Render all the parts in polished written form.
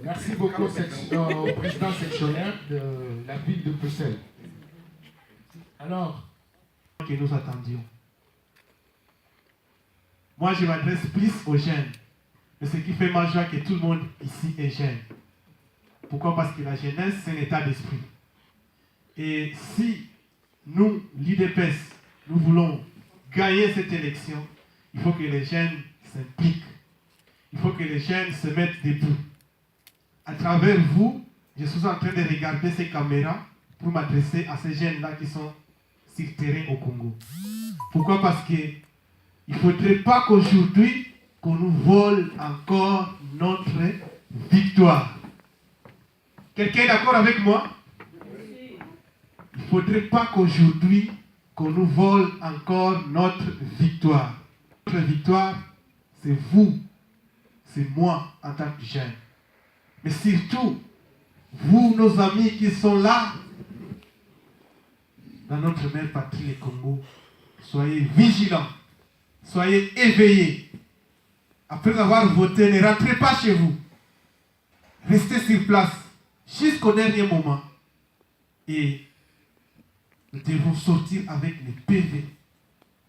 Merci beaucoup au président sectionnaire de la ville de Bruxelles. Alors, que nous attendions. Moi, je m'adresse plus aux jeunes. Mais ce qui fait ma joie, que tout le monde ici est jeune. Pourquoi? Parce que la jeunesse, c'est un état d'esprit. Et si nous, l'IDPS, nous voulons gagner cette élection, il faut que les jeunes s'impliquent. Il faut que les jeunes se mettent debout. À travers vous, je suis en train de regarder ces caméras pour m'adresser à ces jeunes-là qui sont sur le terrain au Congo. Pourquoi? Parce qu'il ne faudrait pas qu'aujourd'hui, qu'on nous vole encore notre victoire. Quelqu'un est d'accord avec moi? Il ne faudrait pas qu'aujourd'hui, qu'on nous vole encore notre victoire. Notre victoire, c'est vous, c'est moi en tant que jeune. Mais surtout, vous, nos amis qui sont là, dans notre mère patrie, le Congo, soyez vigilants, soyez éveillés. Après avoir voté, ne rentrez pas chez vous. Restez sur place jusqu'au dernier moment. Et nous devons sortir avec les PV.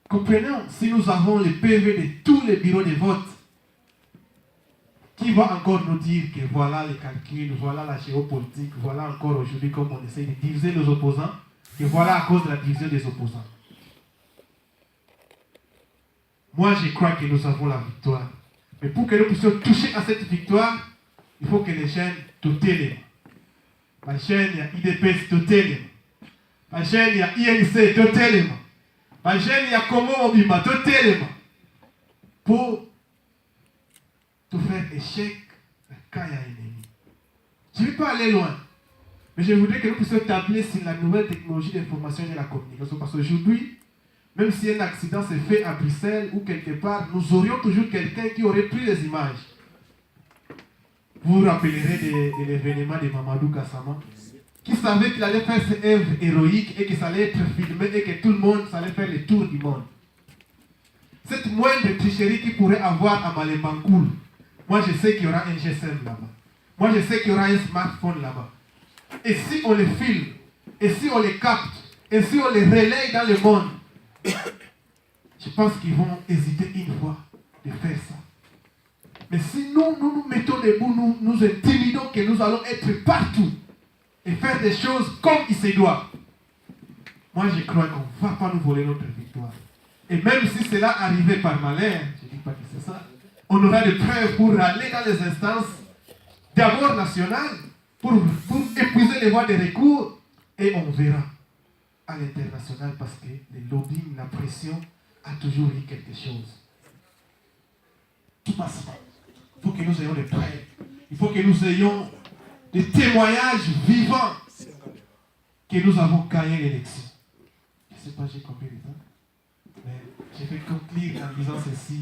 Comprenons, si nous avons les PV de tous les bureaux de vote, qui va encore nous dire que voilà les calculs, voilà la géopolitique, voilà encore aujourd'hui comme on essaie de diviser nos opposants, que voilà à cause de la division des opposants. Moi, je crois que nous avons la victoire. Mais pour que nous puissions toucher à cette victoire, il faut que les jeunes dotés les mains. La chaîne, il y a IDPS dotés les mains. La chaîne, il y a INC dotés les mains. La chaîne, il y a Como Mobima dotés les mains. Pour tout faire échec quand il y a un ennemi. Je ne vais pas aller loin. Mais je voudrais que nous puissions tabler sur la nouvelle technologie d'information et de la communication. Parce qu'aujourd'hui, même si un accident s'est fait à Bruxelles ou quelque part, nous aurions toujours quelqu'un qui aurait pris les images. Vous vous rappellerez de l'événement de Mamadou Gassama, qui savait qu'il allait faire ses œuvres héroïques et que ça allait être filmé et que tout le monde, ça allait faire le tour du monde. Cette moindre tricherie qu'il pourrait avoir à Malembankoul, moi je sais qu'il y aura un GSM là-bas. Moi je sais qu'il y aura un smartphone là-bas. Et si on les filme, et si on les capte, et si on les relaye dans le monde, je pense qu'ils vont hésiter une fois de faire ça. Mais si nous mettons debout, nous intimidons que nous allons être partout et faire des choses comme il se doit, moi je crois qu'on ne va pas nous voler notre victoire. Et même si cela arrivait par malheur, je ne dis pas que c'est ça, on aura des preuves pour aller dans les instances d'abord nationales, pour épuiser les voies de recours, et on verra à l'international parce que le lobbying, la pression a toujours eu quelque chose. Tout passe pas. Il faut que nous ayons des preuves. Il faut que nous ayons des témoignages vivants que nous avons gagné l'élection. Je ne sais pas, j'ai combien de temps, mais je vais conclure en disant ceci.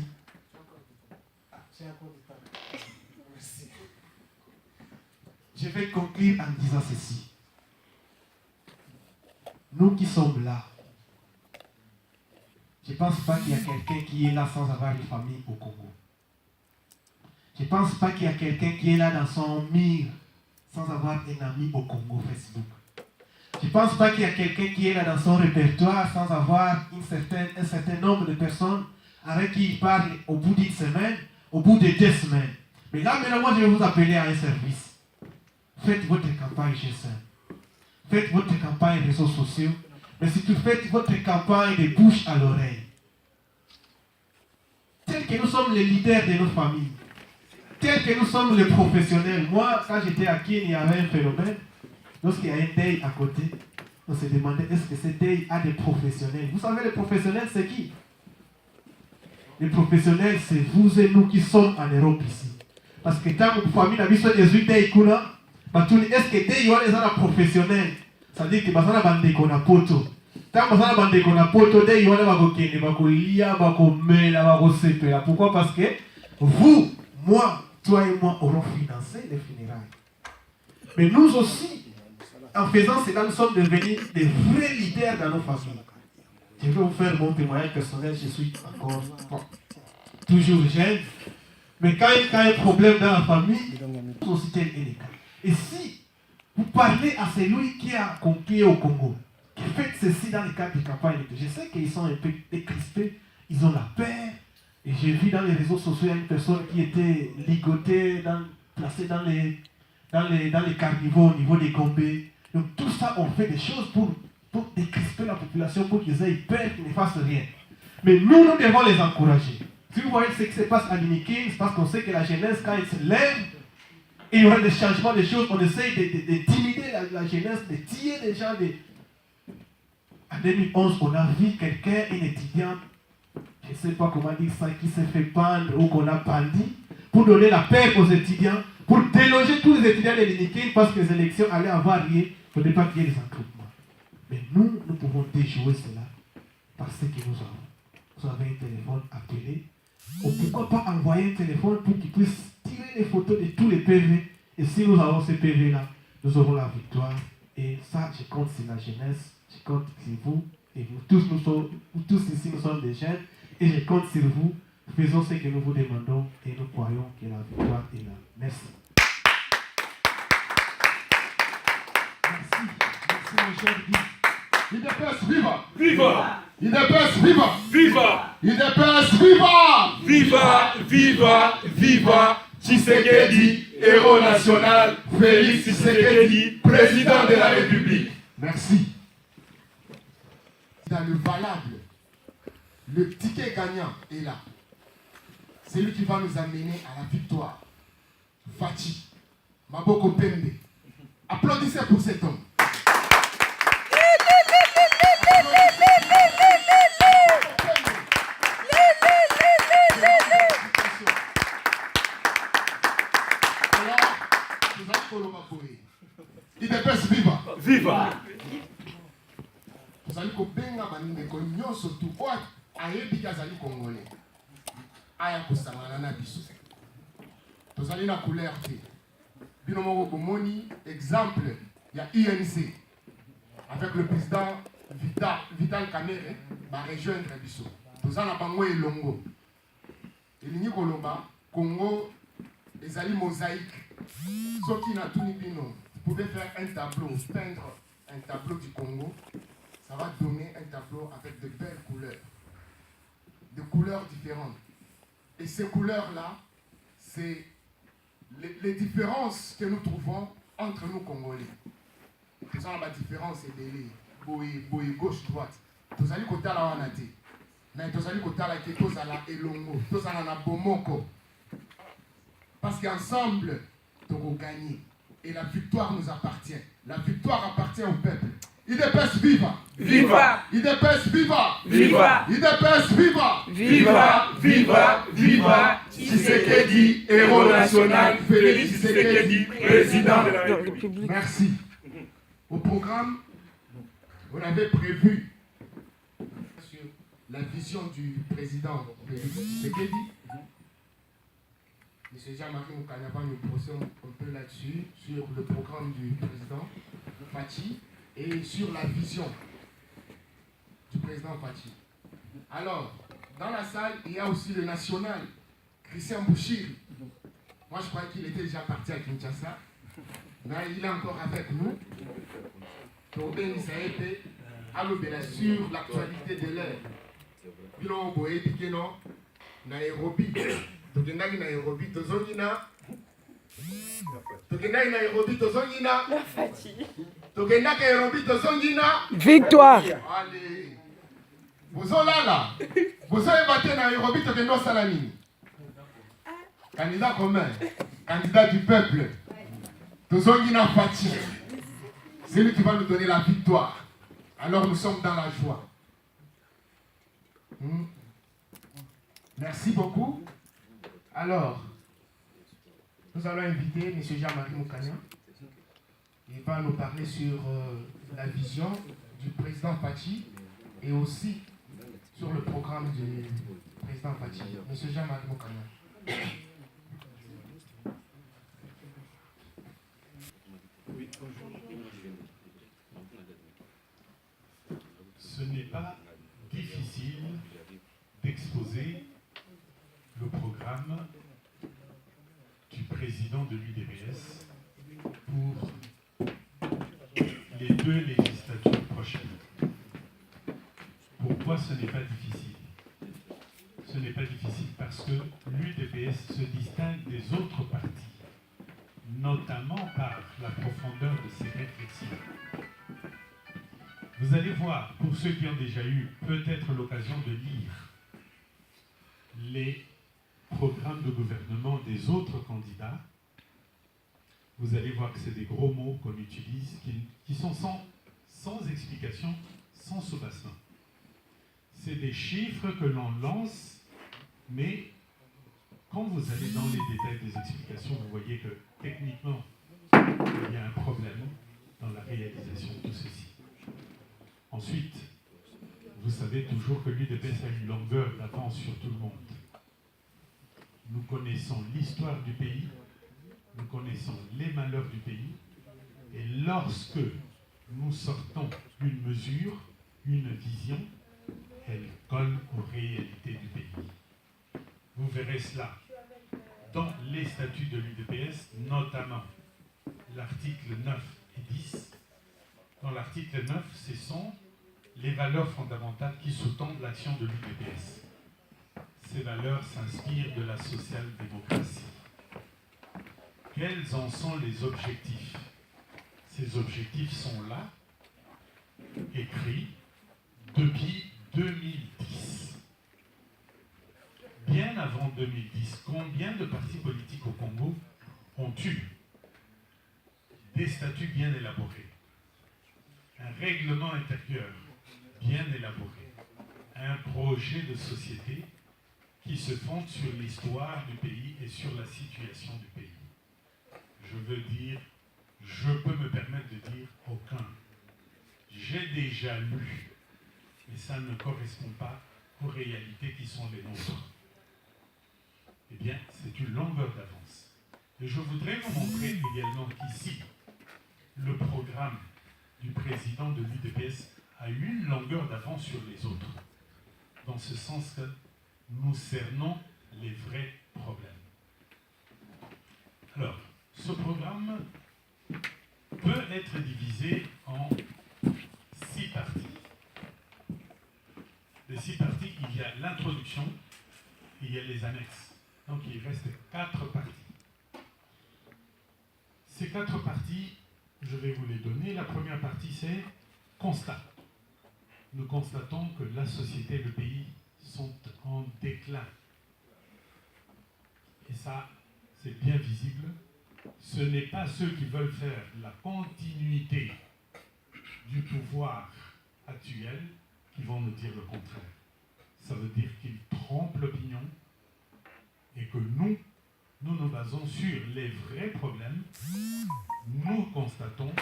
J'ai encore du temps. Merci. Je vais conclure en disant ceci. Nous qui sommes là, je ne pense pas qu'il y a quelqu'un qui est là sans avoir une famille au Congo. Je ne pense pas qu'il y a quelqu'un qui est là dans son mur sans avoir un ami au Congo Facebook. Je ne pense pas qu'il y a quelqu'un qui est là dans son répertoire sans avoir un certain nombre de personnes avec qui il parle au bout d'une semaine, au bout de 2 semaines. Mais là, maintenant, moi, je vais vous appeler à un service. Faites votre campagne GSM. Faites votre campagne réseaux sociaux. Mais surtout, faites votre campagne de bouche à l'oreille. Tel que nous sommes les leaders de nos familles. Tel que nous sommes les professionnels. Moi, quand j'étais à Kin, il y avait un phénomène. Lorsqu'il y a un deuil à côté, on se demandait est-ce que ce deuil a des professionnels. Vous savez, les professionnels, c'est qui? Les professionnels, c'est vous et nous qui sommes en Europe ici. Parce que quand une famille n'a pas des deuil, est-ce que deuil y a des professionnels? Ça veut dire que les gens ont des poto. Tant que les gens ont des poto, deuil y a des pourquoi? Parce que vous, moi, toi et moi aurons financé les funérailles. Mais nous aussi, en faisant cela, nous sommes devenus des vrais leaders dans nos familles. Je vais vous faire mon témoignage personnel, je suis encore toujours jeune. Mais quand il y a un problème dans la famille, aussi tel est le cas. Et si vous parlez à celui qui est au Congo, qui fait ceci dans le cadre de campagne, je sais qu'ils sont un peu décrispés, ils ont la peur. Et j'ai vu dans les réseaux sociaux une personne qui était ligotée, placée dans les carnivores au niveau des Gombe. Donc tout ça, on fait des choses pour décrisper la population, pour qu'ils aient peur, qu'ils ne fassent rien. Mais nous devons les encourager. Si vous voyez ce qui se passe à l'Inikin, c'est parce qu'on sait que la jeunesse, quand elle se lève, il y aura des changements de choses. On essaye de diminuer la jeunesse, de tirer les gens. En 2011, on a vu quelqu'un, une étudiante, je ne sais pas comment dire ça, qui s'est fait pendre ou qu'on a pendu, pour donner la paix aux étudiants, pour déloger tous les étudiants de l'Inikin parce que les élections allaient avoir lieu. Il ne faudrait pas qu'il y ait des attroupements. Mais nous pouvons déjouer cela parce que nous avons. Vous avez un téléphone appelé. Ou pourquoi pas envoyer un téléphone pour qu'ils puissent tirer les photos de tous les PV. Et si nous avons ces PV-là, nous aurons la victoire. Et ça, je compte sur la jeunesse, je compte sur vous. Et vous tous ici, nous sommes des jeunes. Et je compte sur vous. Faisons ce que nous vous demandons et nous croyons que la victoire est là. Merci. Merci mon cher Guy. IDPS, viva! Viva! IDPS, viva! Viva! IDPS, viva! Viva! Viva! Viva! Tshisekedi, héros national, Félix Tshisekedi, président de la République. Merci. Dans le valable, le ticket gagnant est là. C'est lui qui va nous amener à la victoire. Fachi, Maboko Pembe. Applaudissez pour cet homme. IDPS viva! Viva! Tozali kobenga bandeko nyonso tu oyo ayebi azali congolais aya kosangana na biso. Tozali na couleur te. Bino moko bomoni exemple ya INC avec le président Vital Kamerhe va rejoindre biso. Tozala bango elongo. Elingi koloba Congo ezali mosaïque. Soki na tuni bino, vous pouvez faire un tableau, peindre un tableau du Congo. Ça va donner un tableau avec de belles couleurs, de couleurs différentes. Et ces couleurs-là, c'est les différences que nous trouvons entre nous Congolais. Nous avons la différence et boy gauche droite. Tous allons côté la wanate, mais tous allons côté la tous à la elongo, tous à la bomoko. Parce qu'ensemble, nous allons gagner. Et la victoire nous appartient. La victoire appartient au peuple. IDPS viva! Viva! IDPS viva! Viva! IDPS viva! Viva! Viva! Viva! Tshisekedi, héros national, Félix Tshisekedi, président de la République. Merci. Au programme, on avait prévu sur la vision du président Félix Tshisekedi. M. Jean-Marie Moukanya va nous poser un peu là-dessus, sur le programme du président Fachi et sur la vision du président Fachi. Alors, dans la salle, il y a aussi le national, Christian Bouchir. Moi, je crois qu'il était déjà parti à Kinshasa. Là, il est encore avec nous. Pour bénir sur l'actualité de l'heure. Bilon Boé Pikeno, Nairobi. Tokendaki Nairobi, Tozongina. Tokendaki Nairobi, Tozongina. Tokendaki Nairobi, Tozongina. Victoire. Allez. Bozolala. Bozoyebate Nairobi, Tokendo Salamini. Candidat commun. Candidat du peuple. Tozongina Fachi. C'est lui qui va nous donner la victoire. Alors nous sommes dans la joie. Merci beaucoup. Alors, nous allons inviter M. Jean-Marie Moukanya. Il va nous parler sur la vision du président Fachi et aussi sur le programme du président Fachi. M. Jean-Marie Moukanya. Ce n'est pas difficile d'exposer le programme du président président de l'UDPS pour les 2 législatures prochaines. Pourquoi ce n'est pas difficile? Ce n'est pas difficile parce que l'UDPS se distingue des autres partis, notamment par la profondeur de ses réflexions. Vous allez voir, pour ceux qui ont déjà eu peut-être l'occasion de lire les programmes de gouvernement des autres candidats, vous allez voir que c'est des gros mots qu'on utilise qui sont sans explication, sans soubassement. C'est des chiffres que l'on lance, mais quand vous allez dans les détails des explications, vous voyez que techniquement, il y a un problème dans la réalisation de tout ceci. Ensuite, vous savez toujours que l'UDPS a une longueur d'avance sur tout le monde. Nous connaissons l'histoire du pays, nous connaissons les malheurs du pays, et lorsque nous sortons une mesure, une vision, elle colle aux réalités du pays. Vous verrez cela dans les statuts de l'UDPS, notamment l'article 9 et 10. Dans l'article 9, ce sont les valeurs fondamentales qui sous-tendent l'action de l'UDPS. Ces valeurs s'inspirent de la social-démocratie. Quels en sont les objectifs? Ces objectifs sont là, écrits depuis 2010. Bien avant 2010, combien de partis politiques au Congo ont eu des statuts bien élaborés, un règlement intérieur bien élaboré, un projet de société qui se fonde sur l'histoire du pays et sur la situation du pays? Je veux dire, je peux me permettre de dire aucun. J'ai déjà lu, mais ça ne correspond pas aux réalités qui sont les nôtres. Eh bien, c'est une longueur d'avance. Et je voudrais vous montrer également qu'ici, le programme du président de l'UDPS a une longueur d'avance sur les autres, dans ce sens que nous cernons les vrais problèmes. Alors, ce programme peut être divisé en 6 parties. Les 6 parties, il y a l'introduction, il y a les annexes. Donc il reste 4 parties. Ces 4 parties, je vais vous les donner. La première partie, c'est constat. Nous constatons que la société et le pays sont en déclin. Et ça, c'est bien visible. Ce n'est pas ceux qui veulent faire la continuité du pouvoir actuel qui vont nous dire le contraire. Ça veut dire qu'ils trompent l'opinion et que nous nous basons sur les vrais problèmes. Nous constatons,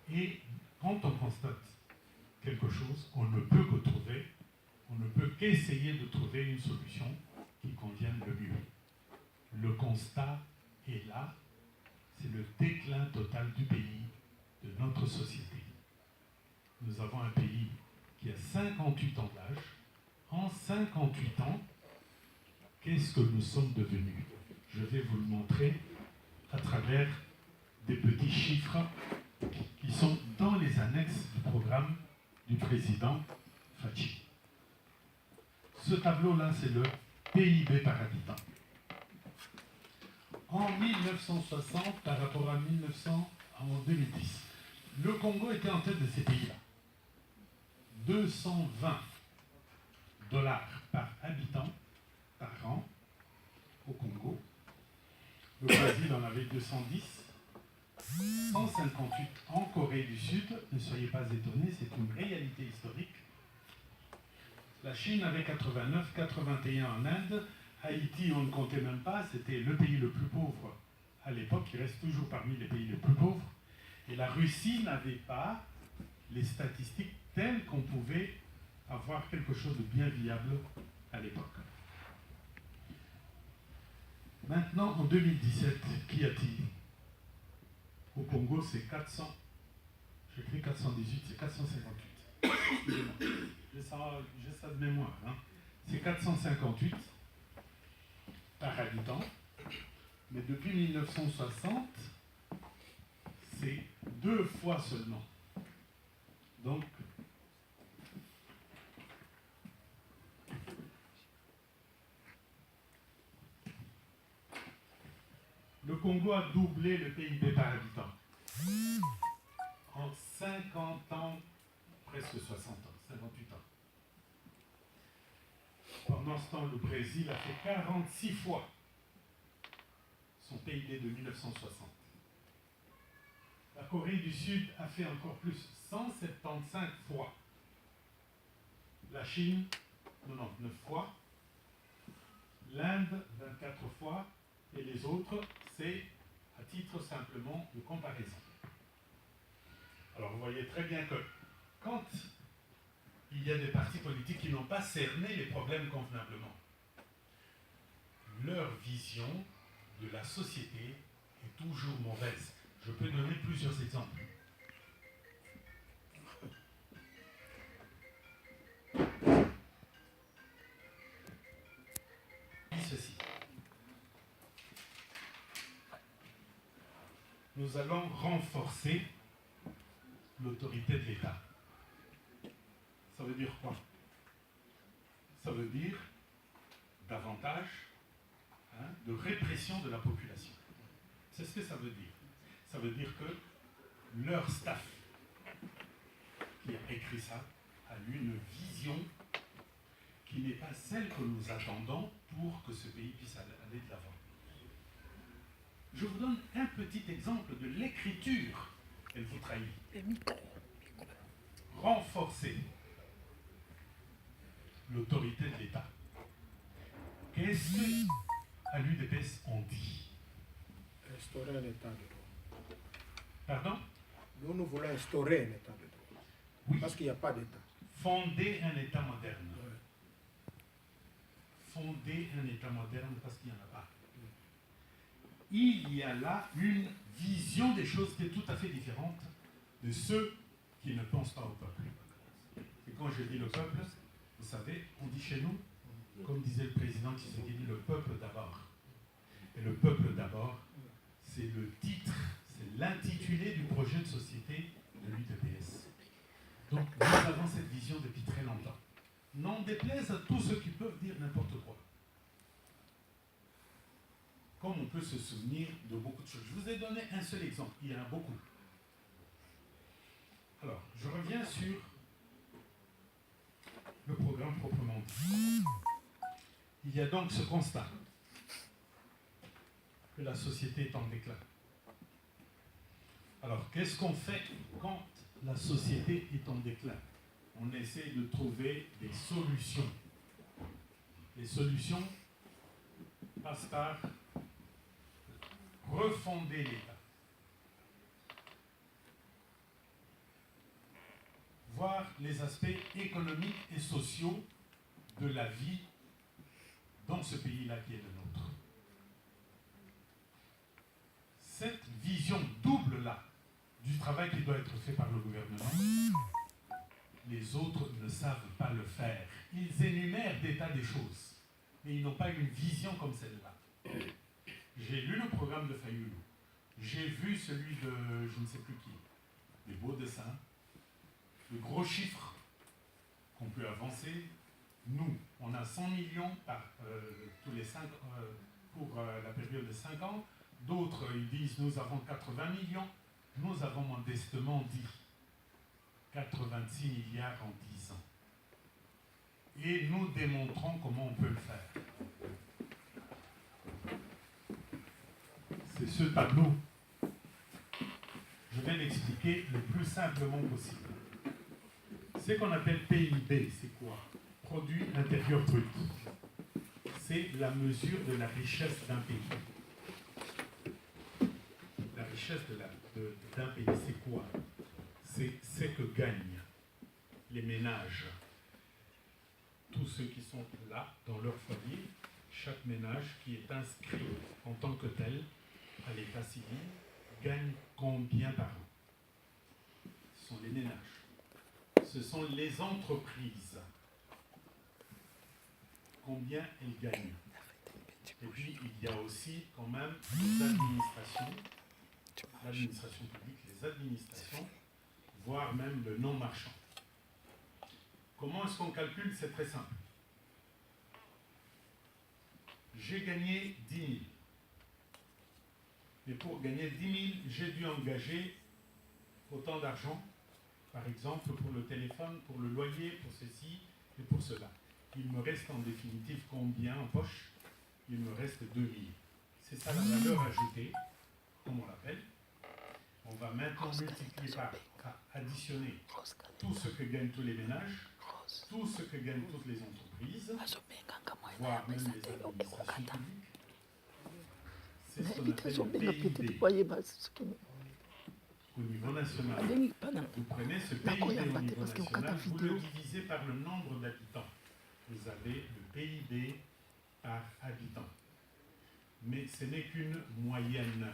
et quand on constate quelque chose, on ne peut que trouver, on ne peut qu'essayer de trouver une solution qui convienne le mieux. Le constat est là, c'est le déclin total du pays, de notre société. Nous avons un pays qui a 58 ans d'âge. En 58 ans, qu'est-ce que nous sommes devenus? Je vais vous le montrer à travers des petits chiffres qui sont dans les annexes du programme du président Fachi. Ce tableau-là, c'est le PIB par habitant. En 1960, par rapport à en 2010, le Congo était en tête de ces pays-là. 220 $ par habitant par an au Congo. Le Brésil en avait 210, 158 en Corée du Sud. Ne soyez pas étonnés, c'est une réalité historique. La Chine avait 89, 81 en Inde. Haïti, on ne comptait même pas, c'était le pays le plus pauvre à l'époque, il reste toujours parmi les pays les plus pauvres. Et la Russie n'avait pas les statistiques telles qu'on pouvait avoir quelque chose de bien viable à l'époque. Maintenant, en 2017, qu'y a-t-il? Au Congo, c'est 400. J'écris 418, c'est 458. Excusez-moi, j'ai ça de mémoire. Hein. C'est 458 par habitant. Mais depuis 1960, c'est 2 fois seulement. Donc, le Congo a doublé le PIB par habitant. En 50 ans, presque 60 ans, 58 ans. Pendant ce temps, le Brésil a fait 46 fois son PIB de 1960. La Corée du Sud a fait encore plus, 175 fois. La Chine, 99 fois. L'Inde, 24 fois. Et les autres, c'est à titre simplement de comparaison. Alors vous voyez très bien que quand il y a des partis politiques qui n'ont pas cerné les problèmes convenablement, leur vision de la société est toujours mauvaise. Je peux donner plusieurs exemples. Ceci. Nous allons renforcer l'autorité de l'État. Ça veut dire quoi? Ça veut dire davantage de répression de la population. C'est ce que ça veut dire. Ça veut dire que leur staff qui a écrit ça a eu une vision qui n'est pas celle que nous attendons pour que ce pays puisse aller de l'avant. Je vous donne un petit exemple de l'écriture. Elle vous trahit. Renforcer l'autorité de l'État. Qu'est-ce qu'à l'UDPS on dit? Instaurer un État de droit. Pardon? Nous voulons instaurer un État de droit. Oui. Parce qu'il n'y a pas d'État. Fonder un État moderne. Fonder un État moderne parce qu'il n'y en a pas. Il y a là une vision des choses qui est tout à fait différente de ceux qui ne pensent pas au peuple. Et quand je dis le peuple, vous savez, on dit chez nous, comme disait le président Tshisekedi, le peuple d'abord. Et le peuple d'abord, c'est le titre, c'est l'intitulé du projet de société de l'UDPS. Donc nous avons cette vision depuis très longtemps. N'en déplaise à tous ceux qui peuvent dire n'importe quoi. Comme on peut se souvenir de beaucoup de choses. Je vous ai donné un seul exemple, il y en a beaucoup. Alors, je reviens sur le programme proprement dit. Il y a donc ce constat que la société est en déclin. Alors, qu'est-ce qu'on fait quand la société est en déclin? On essaie de trouver des solutions. Les solutions passent par refonder l'État. Voir les aspects économiques et sociaux de la vie dans ce pays-là qui est le nôtre. Cette vision double-là du travail qui doit être fait par le gouvernement, les autres ne savent pas le faire. Ils énumèrent des tas de choses, mais ils n'ont pas une vision comme celle-là. J'ai lu le programme de Fayoulou. J'ai vu celui de je ne sais plus qui, des beaux dessins, de gros chiffres qu'on peut avancer. Nous, on a 100 millions par, tous les 5 pour la période de 5 ans. D'autres, ils disent nous avons 80 millions. Nous avons modestement dit 86 milliards en 10 ans. Et nous démontrons comment on peut le faire. C'est ce tableau. Je vais l'expliquer le plus simplement possible. Ce qu'on appelle PIB, c'est quoi? Produit intérieur brut. C'est la mesure de la richesse d'un pays. La richesse d'un pays, c'est quoi? C'est ce que gagnent les ménages. Tous ceux qui sont là, dans leur foyer, chaque ménage qui est inscrit en tant que tel à l'état civil, gagne combien par an? Ce sont les ménages. Ce sont les entreprises. Combien elles gagnent? Et puis, il y a aussi quand même les administrations, l'administration publique, les administrations, voire même le non-marchand. Comment est-ce qu'on calcule? C'est très simple. J'ai gagné 10 000. Mais pour gagner 10 000, j'ai dû engager autant d'argent, par exemple pour le téléphone, pour le loyer, pour ceci et pour cela. Il me reste en définitive combien en poche? Il me reste 2 000. C'est ça la valeur ajoutée, comme on l'appelle. On va maintenant multiplier par, additionner tout ce que gagnent tous les ménages, tout ce que gagnent toutes les entreprises, voire même les administrations publiques. C'est ce qu'on appelle le PIB. Au niveau national. Vous prenez ce PIB au niveau national, vous le divisez par le nombre d'habitants. Vous avez le PIB par habitant. Mais ce n'est qu'une moyenne.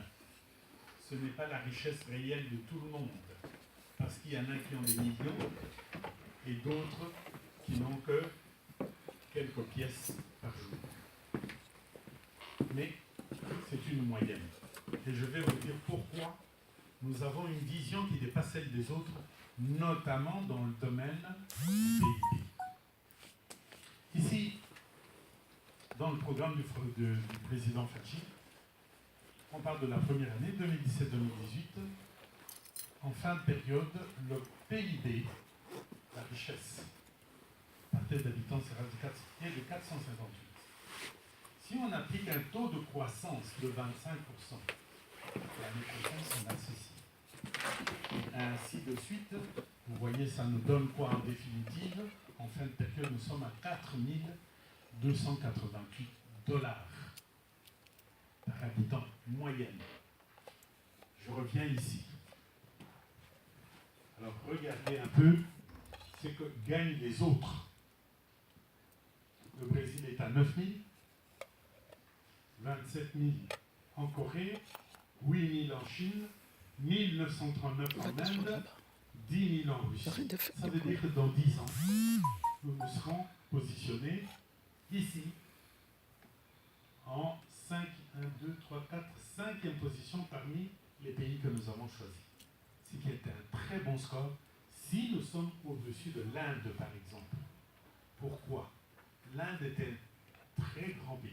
Ce n'est pas la richesse réelle de tout le monde. Parce qu'il y en a qui ont des millions et d'autres qui n'ont que quelques pièces par jour. Mais c'est une moyenne. Et je vais vous dire pourquoi nous avons une vision qui dépasse celle des autres, notamment dans le domaine du PIB. Ici, dans le programme du président Fachi, on parle de la première année, 2017-2018. En fin de période, le PIB, la richesse, par tête d'habitants est de 458. Si on applique un taux de croissance de 25%, l'année prochaine, on a ceci. Ainsi de suite, vous voyez, ça nous donne quoi en définitive? En fin de période, nous sommes à 4 288 $ par habitant, moyenne. Je reviens ici. Alors, regardez un peu ce que gagnent les autres. Le Brésil est à 9 000, 27 000 en Corée, 8 000 en Chine, 1 939 en Inde, 10 000 en Russie. Ça veut dire que dans 10 ans, nous nous serons positionnés ici en 5, 1, 2, 3, 4, 5e position parmi les pays que nous avons choisis. Ce qui est un très bon score si nous sommes au-dessus de l'Inde, par exemple. Pourquoi? L'Inde est un très grand pays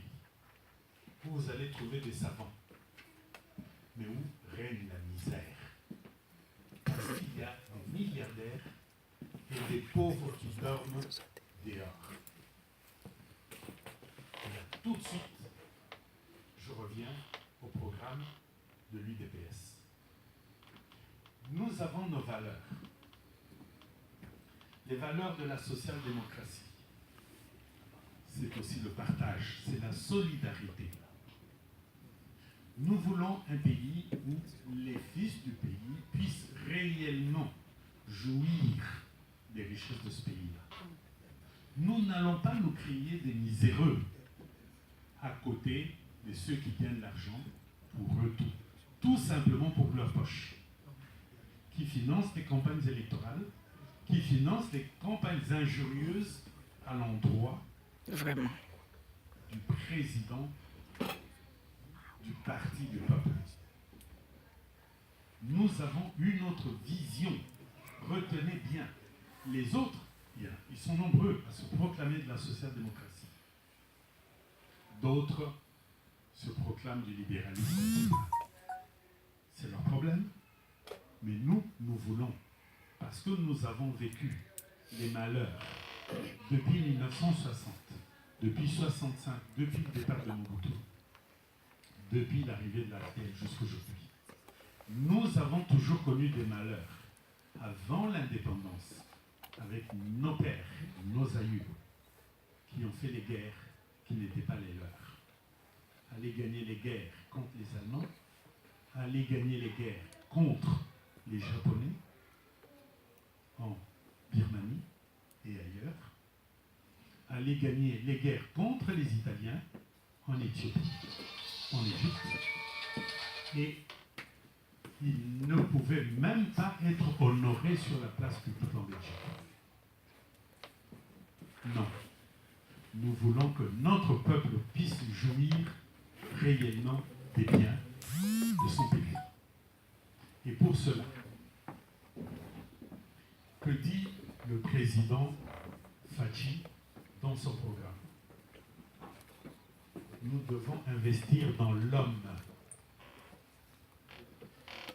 où vous allez trouver des savants, mais où règne la misère. Parce qu'il y a des milliardaires et des pauvres qui dorment dehors. Et là, tout de suite, je reviens au programme de l'UDPS. Nous avons nos valeurs. Les valeurs de la social-démocratie. C'est aussi le partage, c'est la solidarité. Nous voulons un pays où les fils du pays puissent réellement jouir des richesses de ce pays-là. Nous n'allons pas nous créer des miséreux à côté de ceux qui gagnent l'argent pour eux tout simplement pour leur poche, qui financent les campagnes électorales, qui financent les campagnes injurieuses à l'endroit Vraiment. du président du parti du peuple. Nous avons une autre vision. Retenez bien. Les autres, ils sont nombreux à se proclamer de la social-démocratie. D'autres se proclament du libéralisme. C'est leur problème. Mais nous, nous voulons, parce que nous avons vécu les malheurs depuis 1960, depuis 65, depuis le départ de Mobutu, depuis l'arrivée de la RTL jusqu'aujourd'hui. Nous avons toujours connu des malheurs avant l'indépendance, avec nos pères, nos aïeux, qui ont fait les guerres qui n'étaient pas les leurs. Aller gagner les guerres contre les Allemands, aller gagner les guerres contre les Japonais, en Birmanie et ailleurs, aller gagner les guerres contre les Italiens en Éthiopie, en Égypte, et ils ne pouvaient même pas être honorés sur la place publique en Belgique. Non. Nous voulons que notre peuple puisse jouir réellement des biens de son pays. Et pour cela, que dit le président Fachi dans son programme? Nous devons investir dans l'homme.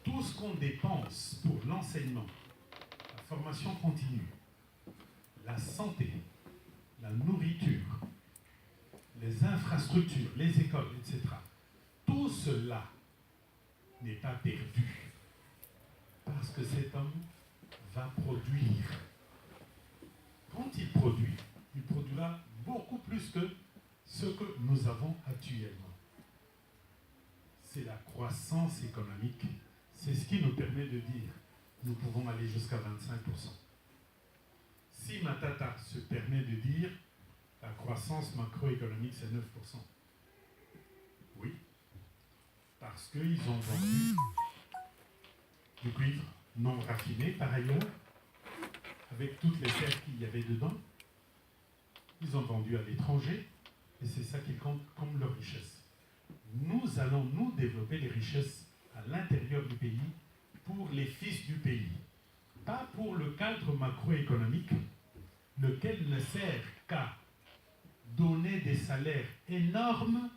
Tout ce qu'on dépense pour l'enseignement, la formation continue, la santé, la nourriture, les infrastructures, les écoles, etc. Tout cela n'est pas perdu parce que cet homme va produire. Quand il produira beaucoup plus que ce que nous avons actuellement. C'est la croissance économique. C'est ce qui nous permet de dire nous pouvons aller jusqu'à 25%. Si Matata se permet de dire la croissance macroéconomique c'est 9%. Oui, parce qu'ils ont vendu du cuivre non raffiné par ailleurs, avec toutes les terres qu'il y avait dedans. Ils ont vendu à l'étranger, et c'est ça qui compte comme leur richesse. Nous allons nous développer les richesses à l'intérieur du pays pour les fils du pays, pas pour le cadre macroéconomique, lequel ne sert qu'à donner des salaires énormes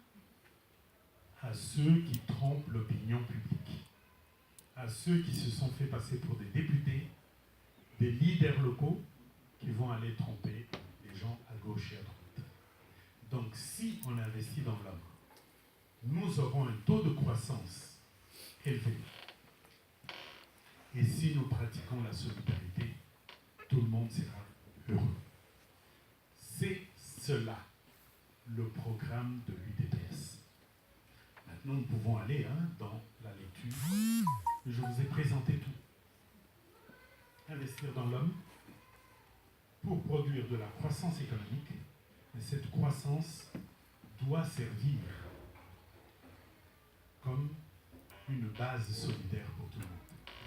à ceux qui trompent l'opinion publique, à ceux qui se sont fait passer pour des députés, des leaders locaux qui vont aller tromper les gens à gauche et à droite. Donc si on investit dans l'homme, nous aurons un taux de croissance élevé. Et si nous pratiquons la solidarité, tout le monde sera heureux. C'est cela, le programme de l'UDPS. Maintenant, nous pouvons aller dans la lecture. Je vous ai présenté tout. Investir dans l'homme pour produire de la croissance économique, mais cette croissance doit servir comme une base solidaire pour tout le monde.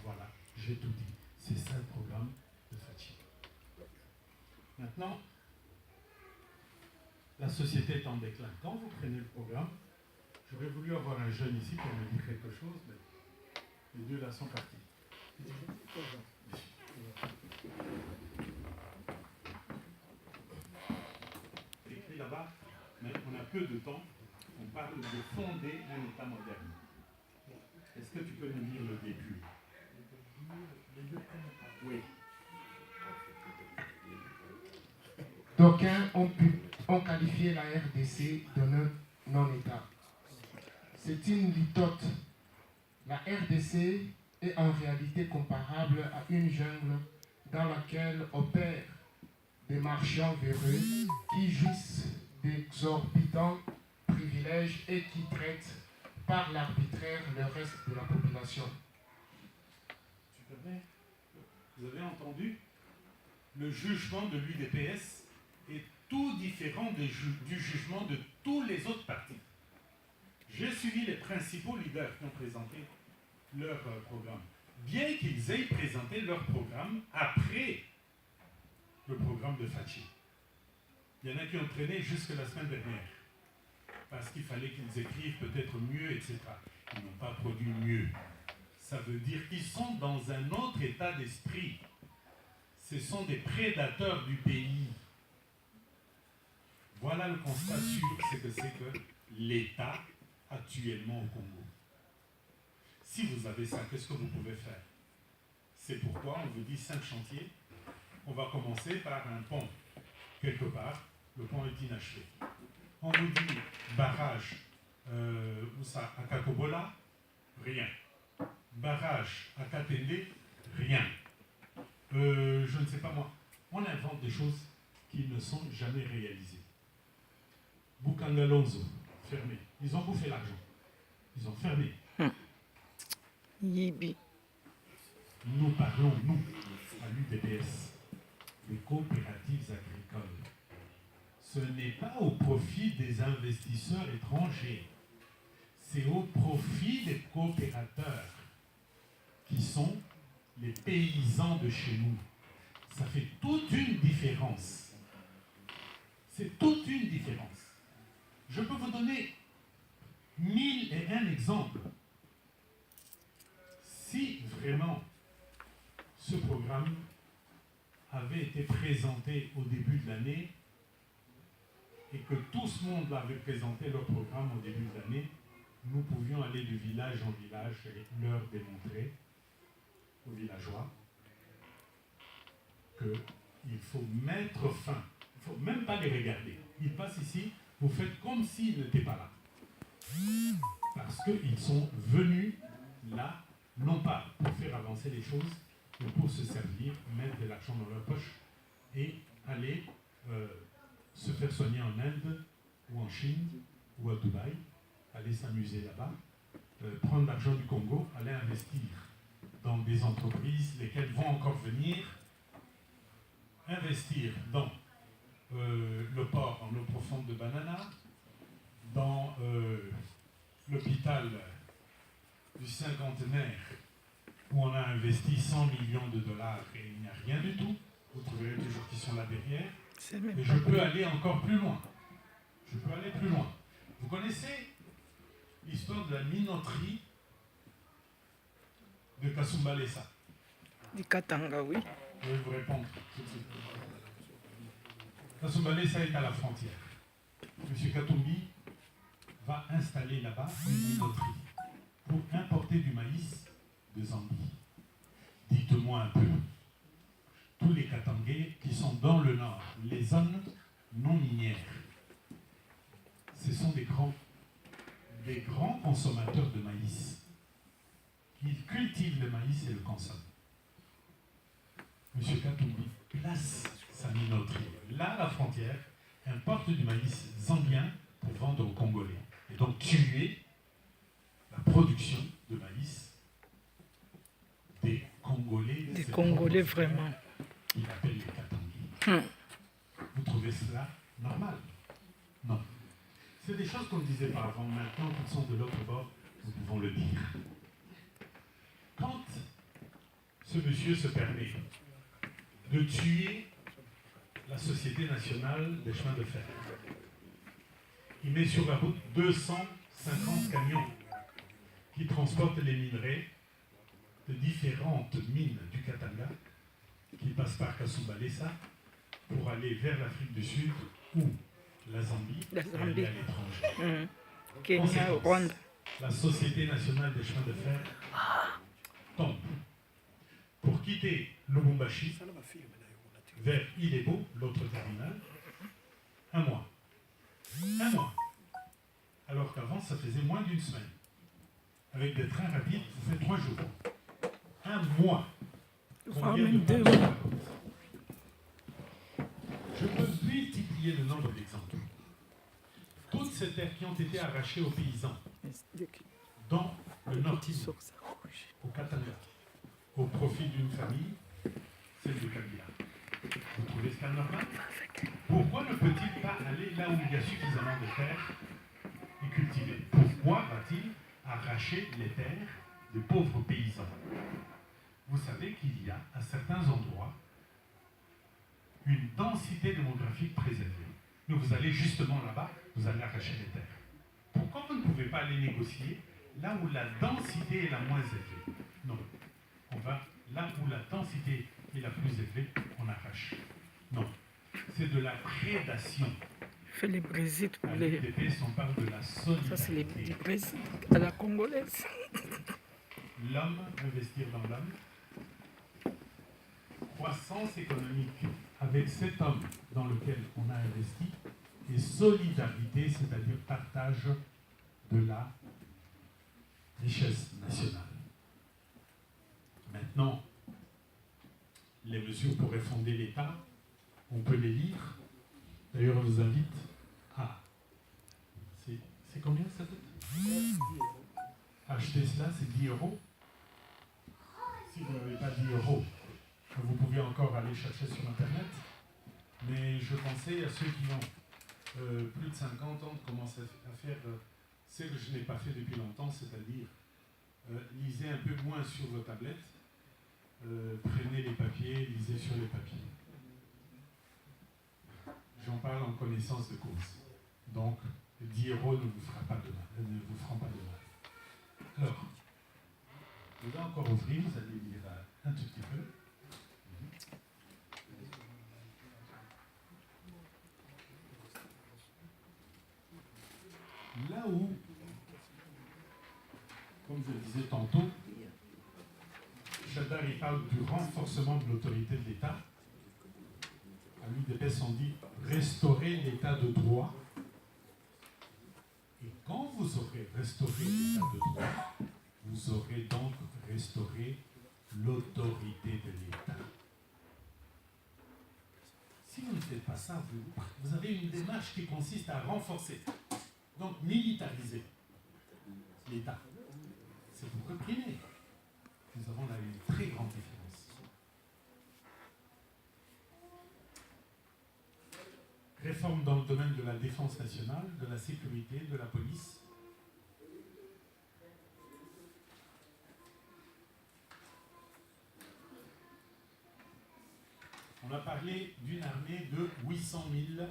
Voilà, j'ai tout dit. C'est ça le programme de Fachi. Maintenant, la société est en déclin. Quand vous prenez le programme, j'aurais voulu avoir un jeune ici pour me dire quelque chose, mais les deux là sont partis. Écrit là-bas, mais on a peu de temps. On parle de fonder un État moderne. Est-ce que tu peux nous lire le début? Oui. D'aucuns ont qualifié la RDC de non-État. C'est une litote. La RDC est en réalité comparable à une jungle dans laquelle opèrent des marchands véreux qui jouissent d'exorbitants privilèges et qui traitent par l'arbitraire le reste de la population. Tu connais? Vous avez entendu? Le jugement de l'UDPS est tout différent du jugement de tous les autres partis. J'ai suivi les principaux leaders qui ont présenté leur programme. Bien qu'ils aient présenté leur programme après le programme de Fachi. Il y en a qui ont traîné jusque la semaine dernière. Parce qu'il fallait qu'ils écrivent peut-être mieux, etc. Ils n'ont pas produit mieux. Ça veut dire qu'ils sont dans un autre état d'esprit. Ce sont des prédateurs du pays. Voilà le constat sûr, c'est que l'État actuellement au Congo. Si vous avez ça, qu'est-ce que vous pouvez faire? C'est pourquoi on vous dit 5 chantiers. On va commencer par un pont. Quelque part, le pont est inachevé. On vous dit barrage, où ça? À Kakobola, rien. Barrage à Katende, rien. Je ne sais pas moi. On invente des choses qui ne sont jamais réalisées. Bukangalonzo, fermé. Ils ont bouffé l'argent. Ils ont fermé. Yibi. Nous parlons, nous, à l'UDPS, des coopératives agricoles. Ce n'est pas au profit des investisseurs étrangers, c'est au profit des coopérateurs qui sont les paysans de chez nous. Ça fait toute une différence. C'est toute une différence. Je peux vous donner 1001 exemples. Si vraiment ce programme avait été présenté au début de l'année et que tout ce monde avait présenté leur programme au début de l'année, nous pouvions aller de village en village et leur démontrer aux villageois qu'il faut mettre fin. Il ne faut même pas les regarder. Ils passent ici, vous faites comme s'ils n'étaient pas là. Parce qu'ils sont venus là, non pas pour faire avancer les choses, mais pour se servir, mettre de l'argent dans leur poche et aller se faire soigner en Inde ou en Chine ou à Dubaï, aller s'amuser là-bas, prendre l'argent du Congo, aller investir dans des entreprises, lesquelles vont encore venir, investir dans le port en eau profonde de Banana, dans l'hôpital du cinquantenaire, où on a investi 100 millions de dollars et il n'y a rien du tout. Vous trouverez toujours qui sont là derrière. Mais je peux aller encore plus loin. Je peux aller plus loin. Vous connaissez l'histoire de la minoterie de Kasumbalesa? Du Katanga, oui. Je vais vous répondre tout de suite. Kasumbalesa est à la frontière. M. Katumbi va installer là-bas une minoterie pour importer du maïs de Zambie. Dites-moi un peu, tous les Katangais qui sont dans le nord, les zones non minières, ce sont des grands consommateurs de maïs. Ils cultivent le maïs et le consomment. M. Katumbi place sa minoterie là à la frontière, importe du maïs zambien pour vendre aux Congolais. Et donc tuer la production de maïs des Congolais. Des Congolais, vraiment. Il appelle les Katangais. Vous trouvez cela normal? Non. C'est des choses qu'on ne disait pas avant. Maintenant qu'ils sont de l'autre bord, nous pouvons le dire. Quand ce monsieur se permet de tuer la Société nationale des chemins de fer, il met sur la route 250 camions qui transportent les minerais de différentes mines du Katanga qui passent par Kasumbalesa pour aller vers l'Afrique du Sud ou la Zambie et aller à l'étranger. Kenya, Rwanda. La Société nationale des chemins de fer tombe. Pour quitter Lubumbashi vers Ilebo, l'autre terminal, un mois. Un mois. Alors qu'avant, ça faisait moins d'une semaine. Avec des trains rapides, ça fait 3 jours. Un mois. Voire Combien de même 2 temps mois. Je peux multiplier le nombre d'exemples. Toutes ces terres qui ont été arrachées aux paysans dans le nord Kivu, au Katanga, au profit d'une famille, celle de Kabila. Vous trouvez cela normal? Pourquoi ne peut-il pas aller là où il y a suffisamment de terres et cultiver? Pourquoi va-t-il arracher les terres des pauvres paysans? Vous savez qu'il y a à certains endroits une densité démographique très élevée. Mais vous allez justement là-bas, vous allez arracher les terres. Pourquoi vous ne pouvez pas aller négocier là où la densité est la moins élevée? Non. On va là où la densité est la plus élevée, on arrache. Non. C'est de la prédation. Fait les Brésil pour À les. l'UDPS, on parle de la solidarité. Ça, c'est les Brésil à la congolaise. L'homme, investir dans l'homme. Croissance économique avec cet homme dans lequel on a investi. Et solidarité, c'est-à-dire partage de la richesse nationale. Maintenant, les mesures pour refonder l'État, on peut les lire. D'ailleurs, on vous invite à... C'est combien ça coûte? Acheter cela, c'est 10 €. Si vous n'avez pas 10 €, vous pouvez encore aller chercher sur Internet. Mais je conseille à ceux qui ont plus de 50 ans de commencer à faire ce que je n'ai pas fait depuis longtemps, c'est-à-dire lisez un peu moins sur vos tablettes, prenez les papiers, lisez sur les papiers. J'en parle en connaissance de cause. Donc, 10 euros ne vous feront pas de mal. Alors, je vais encore ouvrir, vous allez lire un tout petit peu. Là où, comme je le disais tantôt, Chadar il parle du renforcement de l'autorité de l'État. À l'UDPS, on dit restaurer l'état de droit. Et quand vous aurez restauré l'état de droit, vous aurez donc restauré l'autorité de l'État. Si vous ne faites pas ça, vous avez une démarche qui consiste à renforcer, donc militariser l'État. C'est pour réprimer. Nous avons là une très grande différence. Réforme dans le domaine de la défense nationale, de la sécurité, de la police. On a parlé d'une armée de 800 000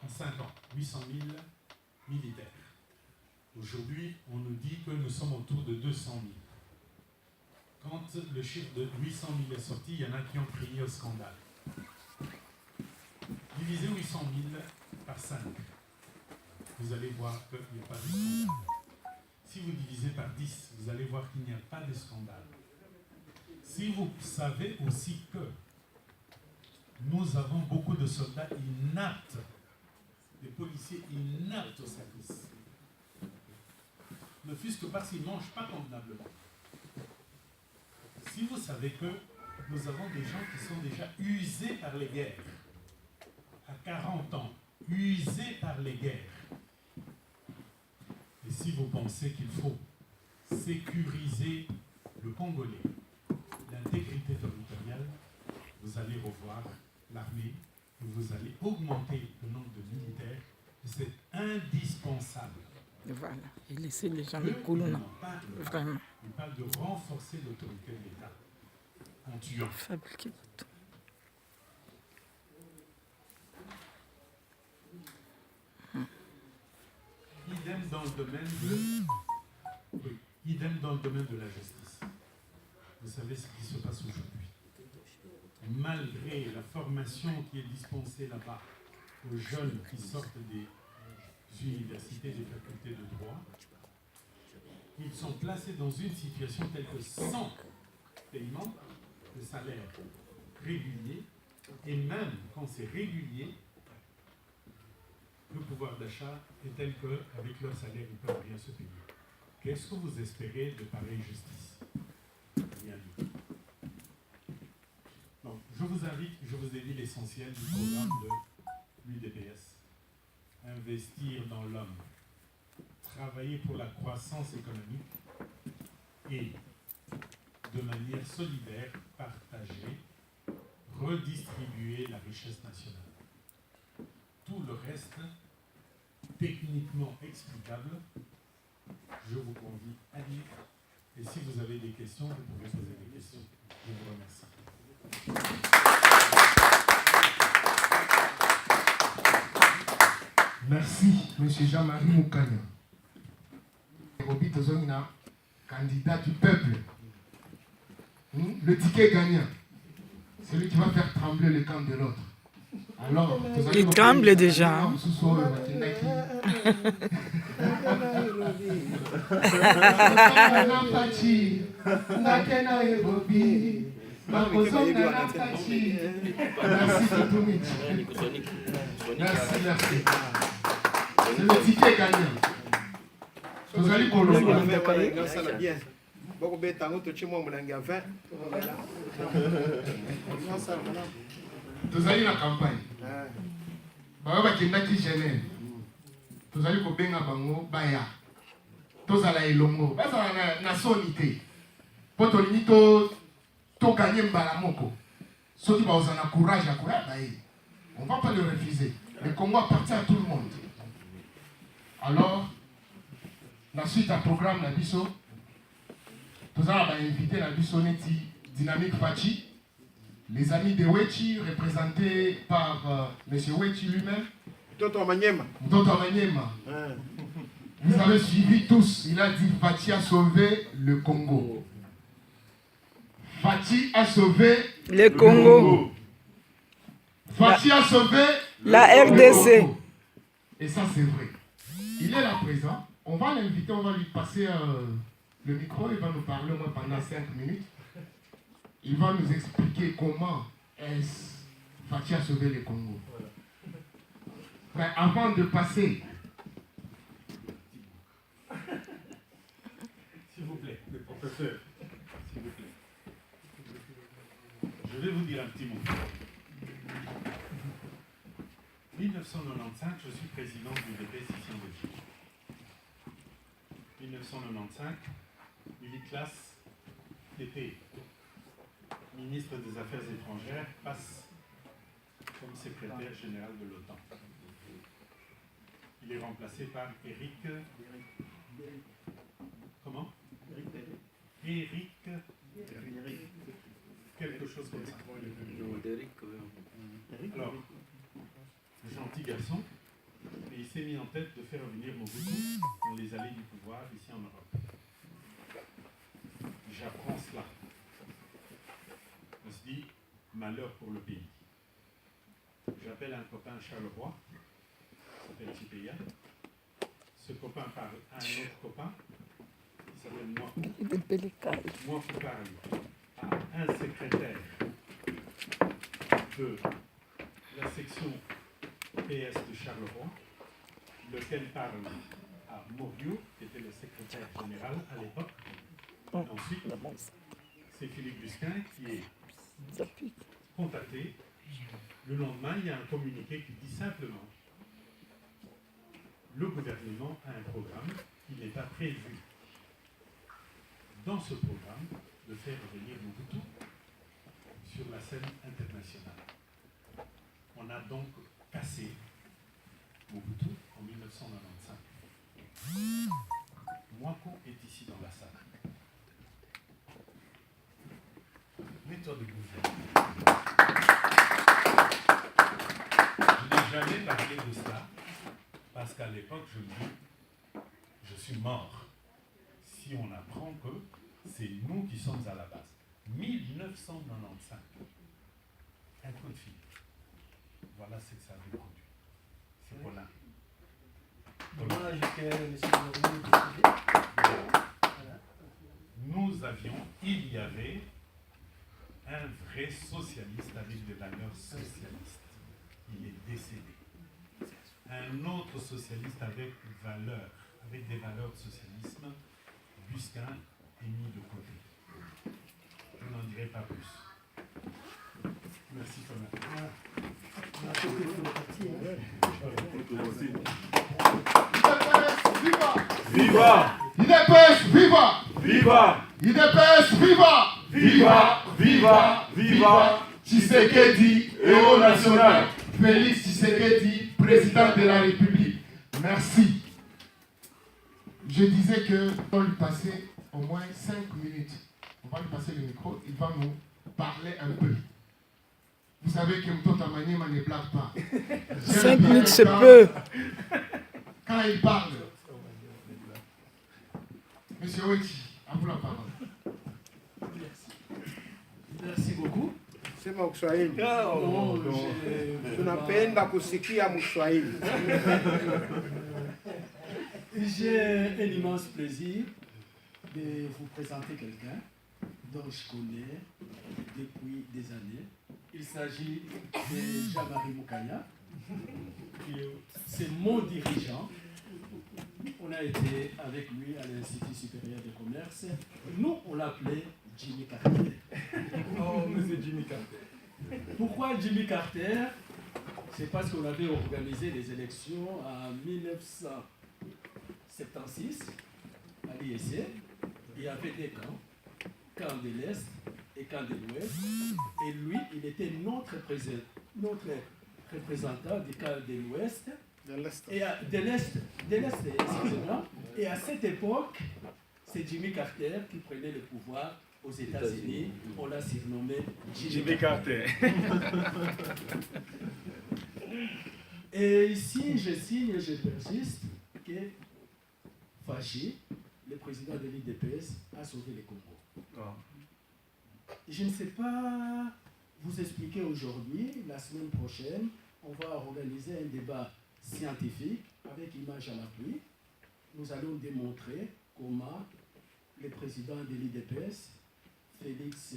en 5 ans, 800 000 militaires. Aujourd'hui, on nous dit que nous sommes autour de 200 000. Quand le chiffre de 800 000 est sorti, il y en a qui ont crié au scandale. Divisez 800 000 par 5. Vous allez voir qu'il n'y a pas de scandale. Si vous divisez par 10, vous allez voir qu'il n'y a pas de scandale. Si vous savez aussi que nous avons beaucoup de soldats inaptes, des policiers inaptes au service, ne fût-ce que parce qu'ils ne mangent pas convenablement. Si vous savez que nous avons des gens qui sont déjà usés par les guerres, à 40 ans, usés par les guerres, et si vous pensez qu'il faut sécuriser le Congolais, l'intégrité territoriale, vous allez revoir l'armée, vous allez augmenter le nombre de militaires, et c'est indispensable. Voilà, et laisser les gens de Koulouna. Vraiment. Il parle de renforcer l'autorité de l'État en tuant. Fabriquer tout. Idem dans le domaine de... Oui, idem dans le domaine de la justice. Vous savez ce qui se passe aujourd'hui. Malgré la formation qui est dispensée là-bas aux jeunes qui sortent des universités, des facultés de droit, ils sont placés dans une situation telle que sans paiement de salaire régulier, et même quand c'est régulier, le pouvoir d'achat est tel qu'avec leur salaire, ils ne peuvent rien se payer. Qu'est-ce que vous espérez de pareille justice? Rien du tout. Donc, je vous invite, je vous ai dit l'essentiel du programme de l'UDPS. Investir dans l'homme, travailler pour la croissance économique et, de manière solidaire, partager, redistribuer la richesse nationale. Tout le reste, techniquement explicable, je vous convie à lire. Et si vous avez des questions, vous pouvez poser des questions. Je vous remercie. Merci, M. Jean-Marie Moukanya. Roby Tozonina, candidat du peuple. Le ticket gagnant, celui qui va faire trembler le camp de l'autre. Alors, il tremble déjà. Merci. C'est le ticket gagnant. Vous allez pour le bien. Beaucoup de temps, tu as fait vous allez la campagne. Baba Kindaki Genève. Vous allez pour Benga Bango, Baya. Tous à la Elongo. Basa na sonité. Poto limito to gagner Mbalamoko. Ceux qui vont en courage à courir, on ne va pas le refuser. Le Congo appartient à tout le monde. Alors, la suite à programme la biso. Nous allons inviter la biso neti Dynamique Fachi. Les amis de Wechi, représentés par M. Wechi lui-même, Toto Manyema. Mtoto Manyema. Vous avez suivi tous. Il a dit Fati a sauvé le Congo. Fati a sauvé Le Congo. Fati a sauvé La RDC. Et ça, c'est vrai. Il est là présent. On va l'inviter, on va lui passer le micro. Il va nous parler au moins pendant 5 minutes. Il va nous expliquer comment est-ce Fati a sauvé le Congo. Mais avant de passer... S'il vous plaît, le professeur, s'il vous plaît. Je vais vous dire un petit mot. 1995, je suis président du DPS ici en Belgique. 1995, Louis-Clas était ministre des Affaires étrangères, passe comme secrétaire général de l'OTAN. Il est remplacé par Eric. Comment Eric. Quelque chose comme ça. Alors, gentil garçon, et il s'est mis en tête de faire venir Mobutu dans les allées du pouvoir ici en Europe. J'apprends cela. On se dit, malheur pour le pays. J'appelle un copain Charleroi, qui s'appelle Chipéa. Ce copain parle à un autre copain, qui s'appelle Moi qui parle à un secrétaire de la section PS de Charleroi, lequel parle à Morio, qui était le secrétaire général à l'époque. Ensuite, c'est Philippe Busquin qui est contacté. Le lendemain, il y a un communiqué qui dit simplement le gouvernement a un programme qui n'est pas prévu dans ce programme de faire revenir Mobutu sur la scène internationale. On a donc cassé Mobutu en 1995. Mwako est ici dans la salle. Mets-toi debout. Je n'ai jamais parlé de cela parce qu'à l'époque, je me dis, je suis mort. Si on apprend que c'est nous qui sommes à la base. 1995. Un coup de fil. Voilà ce que ça avait produit. C'est pour là. Nous avions, il y avait un vrai socialiste avec des valeurs socialistes. Il est décédé. Un autre socialiste avec des valeurs de socialisme, Busquin, est mis de côté. Je n'en dirai pas plus. Merci Thomas. Viva! IDPS, viva! Viva! IDPS, viva! Viva! Viva! Viva! Tshisekedi, héros national! Félix Tshisekedi, président de la République. Merci. Je disais que on lui passer au moins 5 minutes. On va lui passer le micro, il va nous parler un peu. Vous savez que Mtota Manyema ne blague pas. 5 minutes, c'est peu. Quand il parle. Monsieur Weti, à vous la parole. Merci beaucoup. Sema Kiswahili. Tunapenda kusikia Mswahili. J'ai un immense plaisir de vous présenter quelqu'un dont je connais depuis des années. Il s'agit de Jean-Marie Moukaya. C'est mon dirigeant. On a été avec lui à l'Institut supérieur de commerce. Nous, on l'appelait Jimmy Carter. Oh, monsieur Jimmy Carter. Pourquoi Jimmy Carter? C'est parce qu'on avait organisé les élections en 1976 à l'IEC. Il y avait des camps, camp de l'Est et camp de l'Ouest. Et lui, il était notre représentant du camp de l'Ouest. Et de l'Est, excusez-moi. Et à cette époque, c'est Jimmy Carter qui prenait le pouvoir aux États-Unis. On l'a surnommé Jimmy Carter. Et ici, je signe et je persiste que Fachi, le président de l'IDPS, a sauvé le Congo. Je ne sais pas vous expliquer aujourd'hui, la semaine prochaine, on va organiser un débat scientifique avec image à l'appui. Nous allons démontrer comment le président de l'IDPS, Félix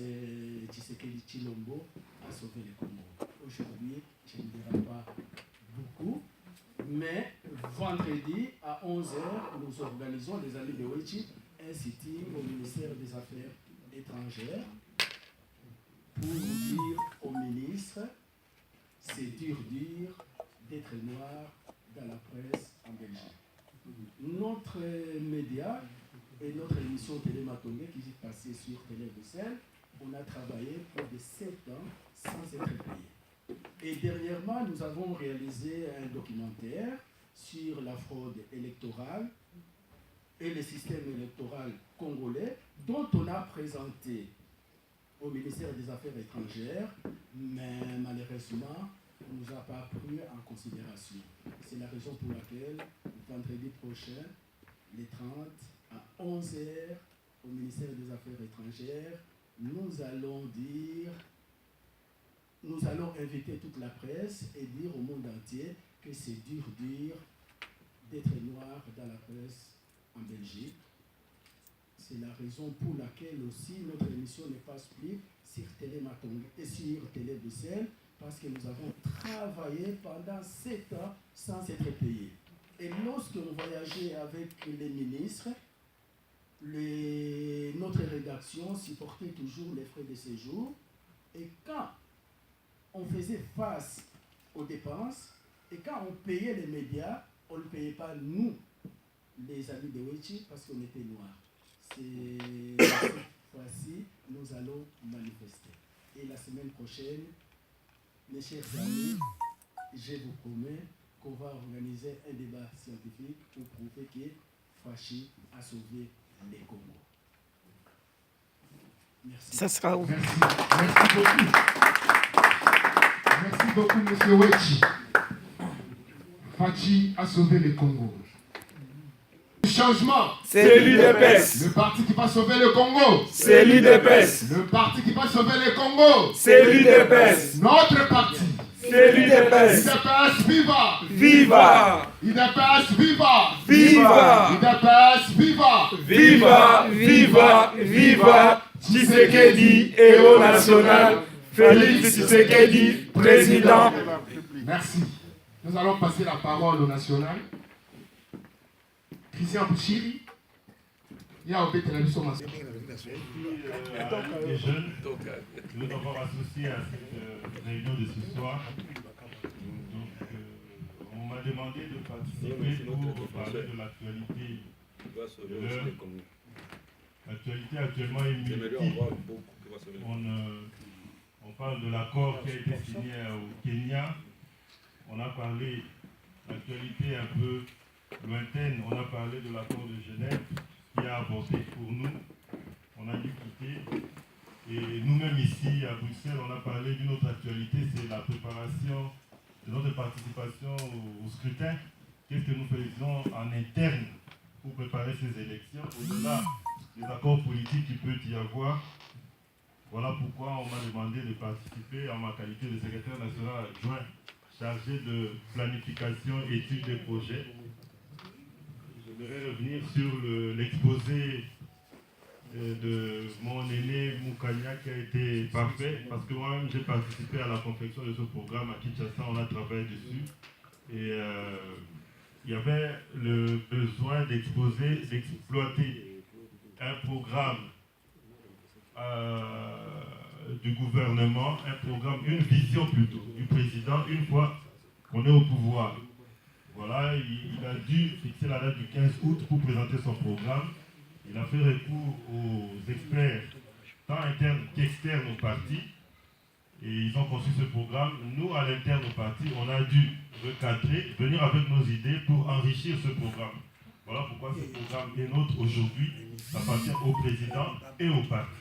Tshisekedi Tshilombo, a sauvé le Congo. Aujourd'hui, je ne dirai pas beaucoup, mais vendredi à 11h, nous organisons, les amis de Wechi, un sitting au ministère des Affaires étrangères pour dire au ministre, c'est dur d'être noir dans la presse en Belgique. Notre média et notre émission Télématongue qui s'est passée sur Télé Bruxelles, on a travaillé pour de 7 ans sans être payé. Et dernièrement, nous avons réalisé un documentaire sur la fraude électorale et le système électoral congolais, dont on a présenté au ministère des Affaires étrangères, mais malheureusement, on ne nous a pas pris en considération. C'est la raison pour laquelle, vendredi prochain, les 30 à 11h, au ministère des Affaires étrangères, nous allons inviter toute la presse et dire au monde entier que c'est dur d'être noir dans la presse en Belgique. C'est la raison pour laquelle aussi notre émission ne passe plus sur Télématongue et sur Télé Bruxelles, parce que nous avons travaillé pendant 7 ans sans être payés. Et lorsqu'on voyageait avec les ministres, notre rédaction supportait toujours les frais de séjour. Et quand on faisait face aux dépenses, et quand on payait les médias, on ne payait pas nous, les amis de Wechi, parce qu'on était noirs. Cette fois-ci, nous allons manifester. Et la semaine prochaine, mes chers amis, je vous promets qu'on va organiser un débat scientifique pour prouver que Fachi a sauvé les Congo. Merci. Ça sera où? Merci beaucoup. Merci beaucoup, monsieur Wechi. Fachi a sauvé le Congo. Le changement, C'est l'UDPS. le parti qui va sauver le Congo. C'est l'UDPS. Le parti qui va sauver le Congo. C'est l'UDPS. Notre parti. C'est l'UDPS. IDPS viva. Viva. IDPS viva. Viva. IDPS viva. Viva. Viva. Viva. Tshisekedi, héros national. Félix Tshisekedi, président. Merci. Nous allons passer la parole au national. Christian Bouchiri. Il y a Obé Télévision. Les jeunes, nous nous avons associés à cette réunion de ce soir. Donc, on m'a demandé de participer pour parler de l'actualité de l'heure. L'actualité actuellement est multiple. On parle de l'accord qui a été signé au Kenya. On a parlé d'actualité un peu lointaine. On a parlé de l'accord de Genève qui a avorté pour nous. On a dû quitter. Et nous-mêmes ici à Bruxelles, on a parlé d'une autre actualité, c'est la préparation de notre participation au scrutin. Qu'est-ce que nous faisons en interne pour préparer ces élections, au-delà des accords politiques qu'il peut y avoir. Voilà pourquoi on m'a demandé de participer en ma qualité de secrétaire national adjoint chargé de planification et étude des projets. Je voudrais revenir sur l'exposé de mon aîné Moukania qui a été parfait, parce que moi-même j'ai participé à la confection de ce programme à Kinshasa, on a travaillé dessus. Et il y avait le besoin d'exposer, d'exploiter un programme du gouvernement, un programme, une vision plutôt, du président une fois qu'on est au pouvoir. Voilà, il a dû fixer la date du 15 août pour présenter son programme. Il a fait recours aux experts, tant internes qu'externes au parti, et ils ont conçu ce programme. Nous, à l'interne au parti, on a dû recadrer, venir avec nos idées pour enrichir ce programme. Voilà pourquoi ce programme est nôtre aujourd'hui. Ça appartient au président et au parti.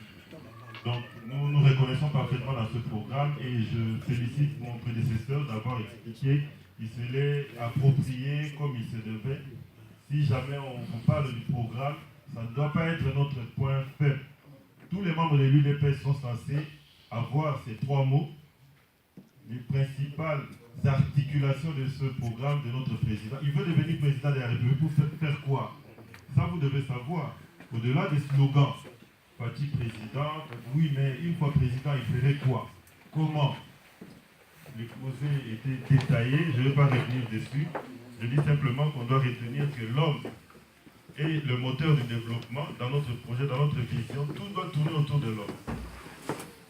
Donc, nous nous reconnaissons parfaitement dans ce programme et je félicite mon prédécesseur d'avoir expliqué il se l'est approprié comme il se devait. Si jamais on parle du programme, ça ne doit pas être notre point faible. Tous les membres de l'UDPS sont censés avoir ces 3 mots, les principales articulations de ce programme de notre président. Il veut devenir président de la République pour faire quoi? Ça, vous devez savoir. Au-delà des slogans, parti président, oui, mais une fois président, il ferait quoi? Comment? L'exposé était détaillé, je ne vais pas revenir dessus. Je dis simplement qu'on doit retenir que l'homme est le moteur du développement dans notre projet, dans notre vision. Tout doit tourner autour de l'homme.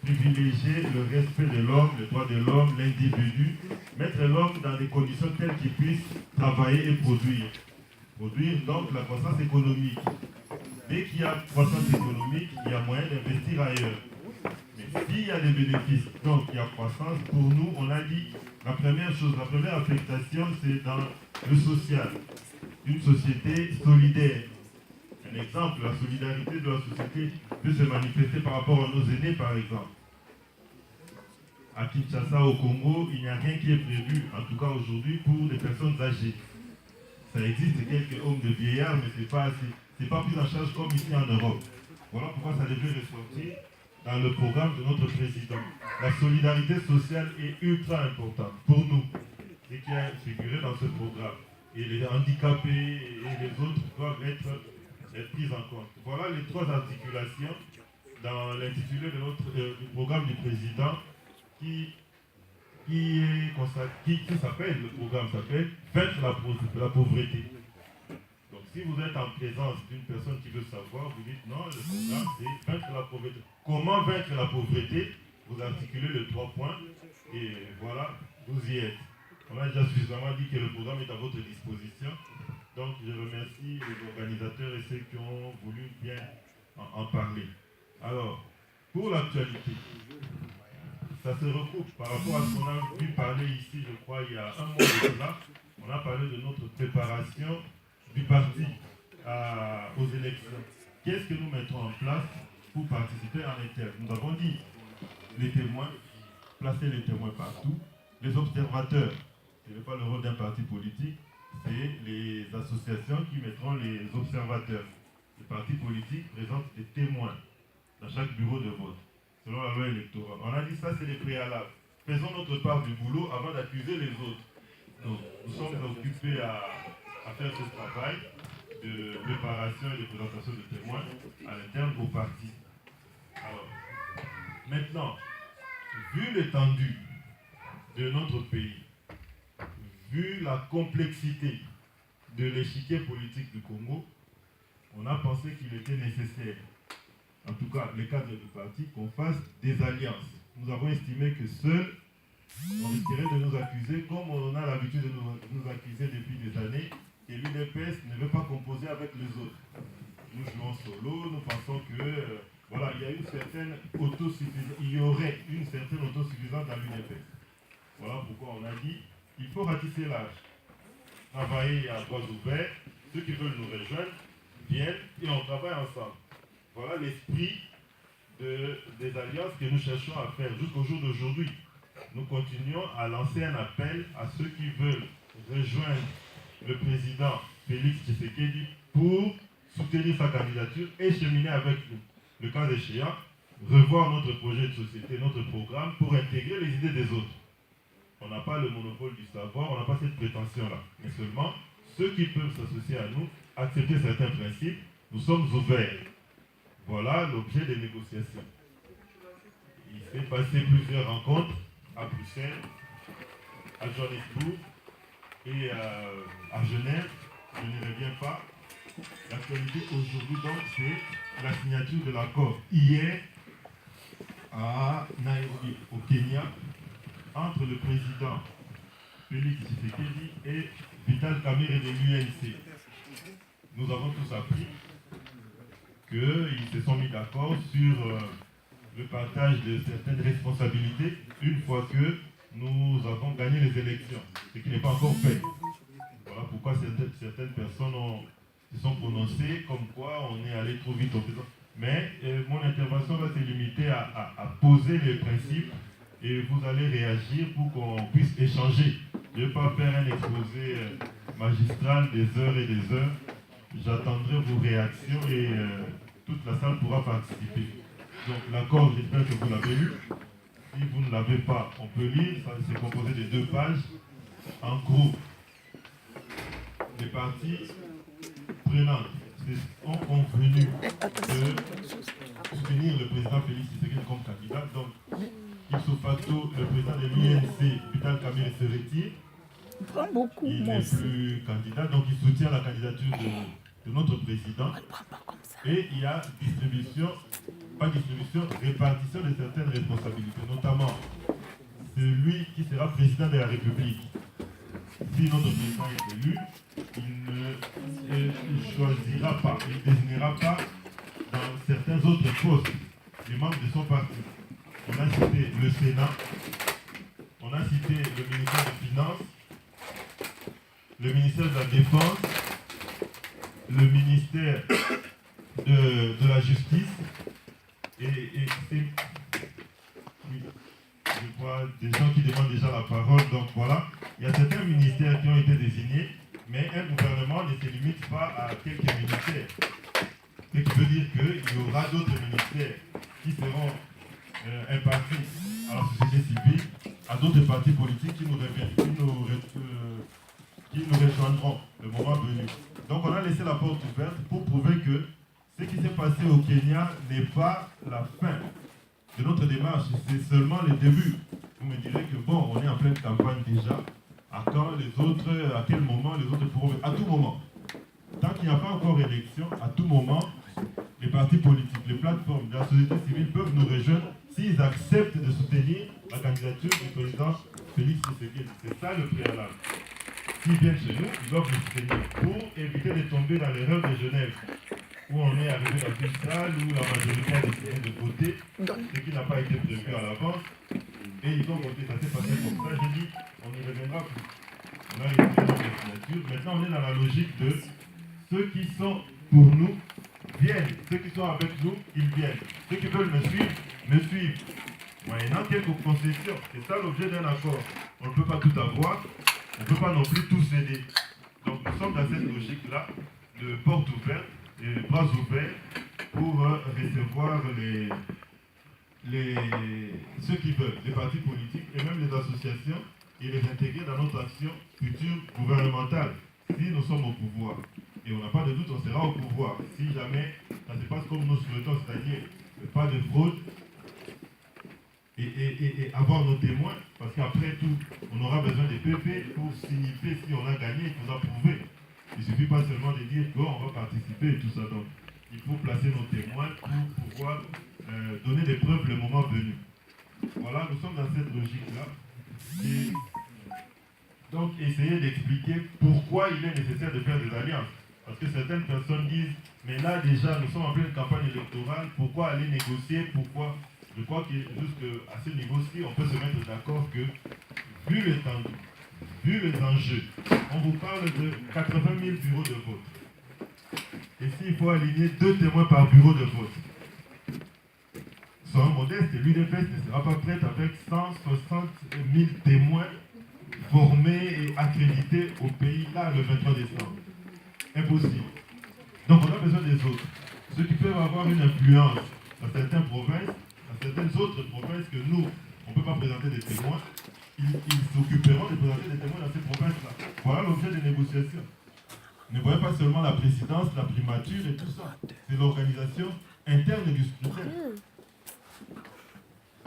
Privilégier le respect de l'homme, le droit de l'homme, l'individu, mettre l'homme dans des conditions telles qu'il puisse travailler et produire. Produire donc la croissance économique. Dès qu'il y a croissance économique, il y a moyen d'investir ailleurs. Mais s'il y a des bénéfices, donc il y a croissance, pour nous, on a dit la première chose, la première affectation, c'est dans le social. Une société solidaire. Un exemple, la solidarité de la société peut se manifester par rapport à nos aînés, par exemple. À Kinshasa, au Congo, il n'y a rien qui est prévu, en tout cas aujourd'hui, pour les personnes âgées. Ça existe quelques hommes de vieillards, mais ce n'est pas assez. C'est pas pris en charge comme ici en Europe. Voilà pourquoi ça devait ressortir dans le programme de notre président. La solidarité sociale est ultra importante pour nous, et qui a figuré dans ce programme. Et les handicapés et les autres doivent être pris en compte. Voilà les 3 articulations dans l'intitulé de du programme du président qui s'appelle, le programme s'appelle Vaincre la pauvreté. Donc si vous êtes en présence d'une personne qui veut savoir, vous dites non, le programme c'est Vaincre la pauvreté. Comment vaincre la pauvreté? Vous articulez les 3 points et voilà, vous y êtes. On a déjà suffisamment dit que le programme est à votre disposition. Donc je remercie les organisateurs et ceux qui ont voulu bien en parler. Alors, pour l'actualité, ça se recoupe par rapport à ce qu'on a pu parler ici, je crois, il y a un mois de cela. On a parlé de notre préparation du parti aux élections. Qu'est-ce que nous mettons en place pour participer en interne? Nous avons dit les témoins, placer les témoins partout, les observateurs. Ce n'est pas le rôle d'un parti politique, c'est les associations qui mettront les observateurs. Les partis politiques présentent des témoins dans chaque bureau de vote, selon la loi électorale. On a dit ça, c'est les préalables. Faisons notre part du boulot avant d'accuser les autres. Donc, nous sommes occupés à faire ce travail de préparation et de présentation de témoins à l'interne au parti. Alors, maintenant, vu l'étendue de notre pays, vu la complexité de l'échiquier politique du Congo, on a pensé qu'il était nécessaire, en tout cas les cadres du parti, qu'on fasse des alliances. Nous avons estimé que seuls, on risquerait de nous accuser, comme on a l'habitude de nous accuser depuis des années, et l'UDPS ne veut pas composer avec les autres. Nous jouons solo, nous pensons que voilà, il y aurait une certaine autosuffisance dans l'UDPS. Voilà pourquoi on a dit il faut ratisser l'âge, travailler à bras ouverts. Ceux qui veulent nous rejoindre viennent et on travaille ensemble. Voilà l'esprit des alliances que nous cherchons à faire jusqu'au jour d'aujourd'hui. Nous continuons à lancer un appel à ceux qui veulent rejoindre le président Félix Tshisekedi pour soutenir sa candidature et cheminer avec nous. Le cas échéant, revoir notre projet de société, notre programme pour intégrer les idées des autres. On n'a pas le monopole du savoir, on n'a pas cette prétention-là. Mais seulement, ceux qui peuvent s'associer à nous, accepter certains principes, nous sommes ouverts. Voilà l'objet des négociations. Il s'est passé plusieurs rencontres à Bruxelles, à Johannesburg et à Genève. Je ne reviens pas. L'actualité aujourd'hui, donc, c'est la signature de l'accord hier à Nairobi, au Kenya, entre le président Félix Tshisekedi et Vital Kamerhe de l'UNC. Nous avons tous appris qu'ils se sont mis d'accord sur le partage de certaines responsabilités une fois que nous avons gagné les élections, ce qui n'est pas encore fait. Voilà pourquoi certaines personnes se sont prononcées comme quoi on est allé trop vite au président. Mais mon intervention va se limiter à poser les principes et vous allez réagir pour qu'on puisse échanger. Je ne vais pas faire un exposé magistral des heures et des heures. J'attendrai vos réactions et toute la salle pourra participer. Donc l'accord, j'espère que vous l'avez lu. Si vous ne l'avez pas, on peut lire. Ça c'est composé de 2 pages. En gros, les parties prenantes ont convenu de soutenir le président Félix Tshisekedi comme candidat. Donc, ipso facto, le président de l'INC, Vital Kamerhe, se retire. Il n'est plus candidat, donc il soutient la candidature de notre président. Et il y a répartition de certaines responsabilités, notamment celui qui sera président de la République. Si notre président est élu, il ne choisira pas, il ne désignera pas dans certains autres postes les membres de son parti. On a cité le Sénat, on a cité le ministère des Finances, le ministère de la Défense, le ministère de la Justice, et oui, je vois des gens qui demandent déjà la parole, donc voilà. Il y a certains ministères qui ont été désignés, mais un gouvernement ne se limite pas à quelques ministères. Ce qui veut dire qu'il y aura d'autres ministères qui seront impartis à la société civile, à d'autres partis politiques qui nous rejoindront le moment venu. Donc on a laissé la porte ouverte pour prouver que ce qui s'est passé au Kenya n'est pas la fin de notre démarche, c'est seulement le début. Vous me direz que bon, on est en pleine campagne déjà. À quand les autres, à quel moment les autres pourront... À tout moment. Tant qu'il n'y a pas encore élection, à tout moment, les partis politiques, les plateformes de la société civile peuvent nous rejoindre s'ils acceptent de soutenir la candidature du président Félix Tshisekedi. C'est ça le préalable. S'ils viennent chez nous, ils doivent nous soutenir pour éviter de tomber dans l'erreur de Genève, où on est arrivé dans une salle où la majorité a décidé de voter, ce qui n'a pas été prévu à l'avance, et ils ont voté. Ça s'est passé comme ça. J'ai dit, on y reviendra plus. On a récupéré notre signature. Maintenant, on est dans la logique de ceux qui sont pour nous viennent. Ceux qui sont avec nous, ils viennent. Ceux qui veulent me suivent. Moyennant quelques concessions. C'est ça l'objet d'un accord. On ne peut pas tout avoir. On ne peut pas non plus tout céder. Donc nous sommes dans cette logique-là de porte ouverte et bras ouverts pour recevoir ceux qui veulent, les partis politiques et même les associations, et les intégrer dans notre action future gouvernementale, si nous sommes au pouvoir. Et on n'a pas de doute, on sera au pouvoir. Si jamais ça se passe comme nous souhaitons, c'est-à-dire pas de fraude, et avoir nos témoins, parce qu'après tout, on aura besoin des PP pour signifier si on a gagné, il faudra prouver. Il ne suffit pas seulement de dire qu'on va participer et tout ça. Donc, il faut placer nos témoins pour pouvoir donner des preuves le moment venu. Voilà, nous sommes dans cette logique-là. Et donc, essayer d'expliquer pourquoi il est nécessaire de faire des alliances. Parce que certaines personnes disent, mais là déjà, nous sommes en pleine campagne électorale, pourquoi aller négocier, pourquoi... Je crois que jusqu'à ce niveau-ci, on peut se mettre d'accord que, vu l'étendue, vu les enjeux, on vous parle de 80 000 bureaux de vote. Et s'il faut aligner 2 témoins par bureau de vote, soyons modestes, l'UDPS ne sera pas prête avec 160 000 témoins formés et accrédités au pays, là, le 23 décembre. Impossible. Donc on a besoin des autres. Ceux qui peuvent avoir une influence dans certaines provinces, dans certaines autres provinces que nous, on ne peut pas présenter des témoins, ils s'occuperont de présenter des témoins dans ces provinces-là. Voilà l'objet des négociations. Ne voyez pas seulement la présidence, la primature et tout ça. C'est l'organisation interne du scrutin.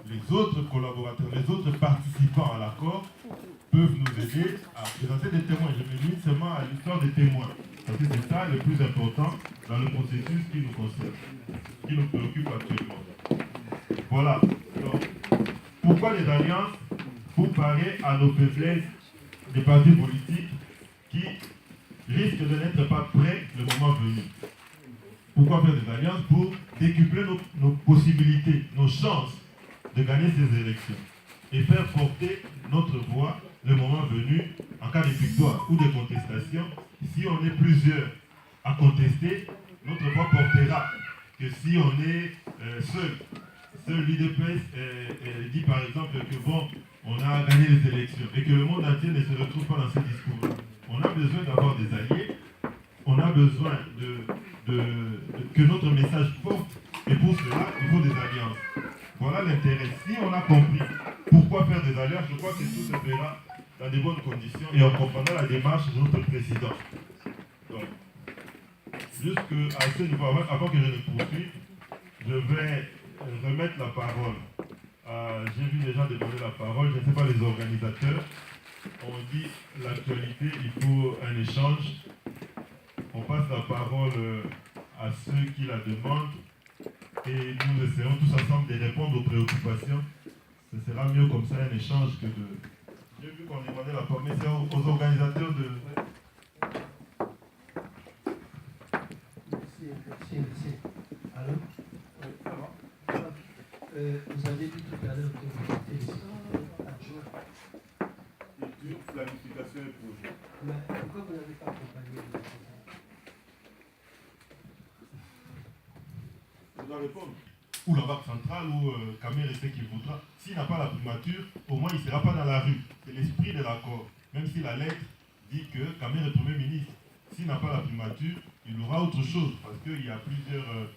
Les autres collaborateurs, les autres participants à l'accord peuvent nous aider à présenter des témoins. Je me limite seulement à l'histoire des témoins. Parce que c'est ça le plus important dans le processus qui nous concerne, qui nous préoccupe actuellement. Voilà. Donc, pourquoi les alliances? Pour parer à nos faiblesses des partis politiques qui risquent de n'être pas prêts le moment venu. Pourquoi faire des alliances? Pour décupler nos possibilités, nos chances de gagner ces élections et faire porter notre voix le moment venu en cas de victoire ou de contestation. Si on est plusieurs à contester, notre voix portera que si on est seul. L'UDPS dit par exemple que bon, on a gagné les élections et que le monde entier ne se retrouve pas dans ce discours-là. On a besoin d'avoir des alliés, on a besoin que notre message porte, et pour cela, il faut des alliances. Voilà l'intérêt. Si on a compris pourquoi faire des alliances, je crois que tout se fera dans de bonnes conditions et en comprenant la démarche de notre président. Donc, jusqu'à ce niveau, avant que je ne poursuive, je vais remettre la parole. J'ai vu les gens demander la parole, je ne sais pas les organisateurs. On dit l'actualité, il faut un échange. On passe la parole à ceux qui la demandent et nous essaierons tous ensemble de répondre aux préoccupations. Ce sera mieux comme ça un échange que de... J'ai vu qu'on demandait la parole, mais c'est aux organisateurs de... Merci. Allô? Vous avez dit tout à l'heure que vous étiez adjoint. Études, planification et projet. Mais pourquoi vous n'avez pas accompagné le président? Je dois répondre. Ou la Banque centrale, ou Kamere sait qu'il voudra. S'il n'a pas la primature, au moins il ne sera pas dans la rue. C'est l'esprit de l'accord. Même si la lettre dit que Kamere est Premier ministre. S'il n'a pas la primature, il aura autre chose. Parce qu'il y a plusieurs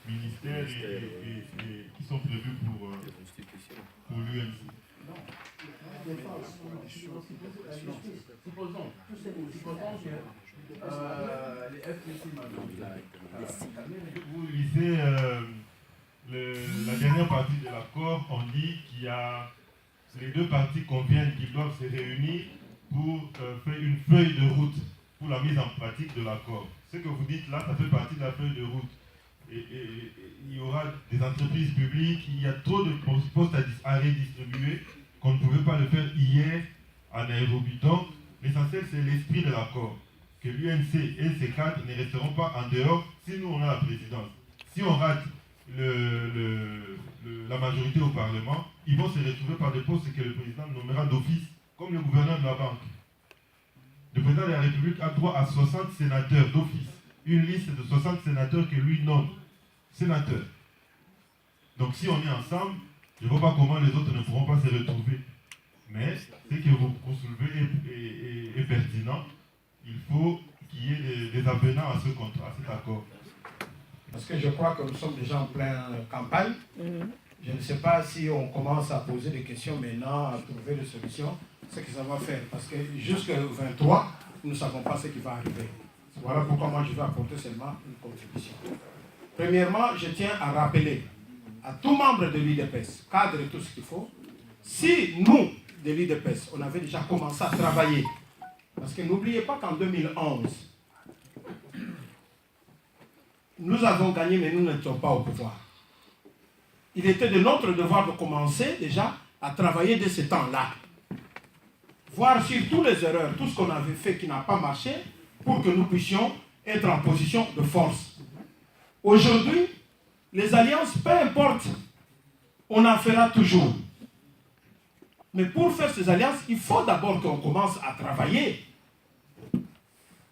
ministères qui sont prévus pour l'UNC. Supposons que les FPC vous lisez la dernière partie de l'accord, on dit qu'il y a les deux parties conviennent qu'ils doivent se réunir pour faire une feuille de route pour la mise en pratique de l'accord. Ce que vous dites là, ça fait partie de la feuille de route. Et il y aura des entreprises publiques, il y a trop de postes à redistribuer qu'on ne pouvait pas le faire hier à Nairobi. Donc, l'essentiel, c'est l'esprit de l'accord. Que l'UNC et ses cadres ne resteront pas en dehors si nous, on a la présidence. Si on rate la majorité au Parlement, ils vont se retrouver par des postes que le président nommera d'office, comme le gouverneur de la banque. Le président de la République a droit à 60 sénateurs d'office. Une liste de 60 sénateurs que lui nomme sénateurs. Donc si on est ensemble, je ne vois pas comment les autres ne pourront pas se retrouver. Mais ce que vous soulevez est pertinent. Il faut qu'il y ait des avenants à ce contrat, à cet accord. Parce que je crois que nous sommes déjà en pleine campagne. Je ne sais pas si on commence à poser des questions maintenant, à trouver des solutions, ce que ça va faire. Parce que jusqu'au 23, nous ne savons pas ce qui va arriver. Voilà pourquoi moi je vais apporter seulement une contribution. Premièrement, je tiens à rappeler à tout membre de l'IDPS, cadre et tout ce qu'il faut, si nous, de l'IDPS, on avait déjà commencé à travailler, parce que n'oubliez pas qu'en 2011, nous avons gagné, mais nous n'étions pas au pouvoir. Il était de notre devoir de commencer déjà à travailler dès ce temps-là. Voir sur toutes les erreurs, tout ce qu'on avait fait qui n'a pas marché, pour que nous puissions être en position de force. Aujourd'hui, les alliances, peu importe, on en fera toujours. Mais pour faire ces alliances, il faut d'abord qu'on commence à travailler.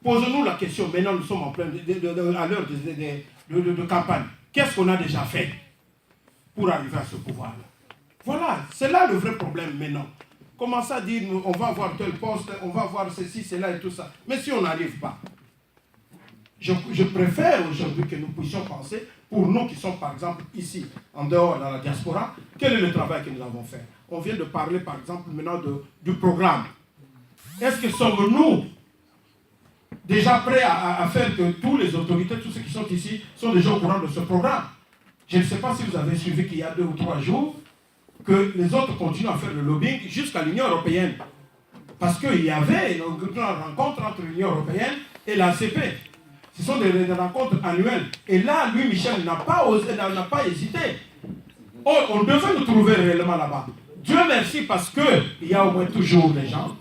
Posons-nous la question, maintenant nous sommes en pleine à l'heure de campagne. Qu'est-ce qu'on a déjà fait pour arriver à ce pouvoir-là? Voilà, c'est là le vrai problème maintenant. Commencer à dire, on va avoir tel poste, on va avoir ceci, cela et tout ça. Mais si on n'arrive pas, je préfère aujourd'hui que nous puissions penser, pour nous qui sommes par exemple ici, en dehors, dans la diaspora, quel est le travail que nous avons fait? On vient de parler par exemple maintenant du programme. Est-ce que sommes-nous déjà prêts à faire que toutes les autorités, tous ceux qui sont ici, sont déjà au courant de ce programme? Je ne sais pas si vous avez suivi qu'il y a 2 ou 3 jours, que les autres continuent à faire le lobbying jusqu'à l'Union européenne. Parce qu'il y avait une rencontre entre l'Union européenne et l'ACP. Ce sont des rencontres annuelles. Et là, lui, Michel, n'a pas hésité. Oh, on devait nous trouver réellement là-bas. Dieu merci parce qu'il y a au moins toujours des gens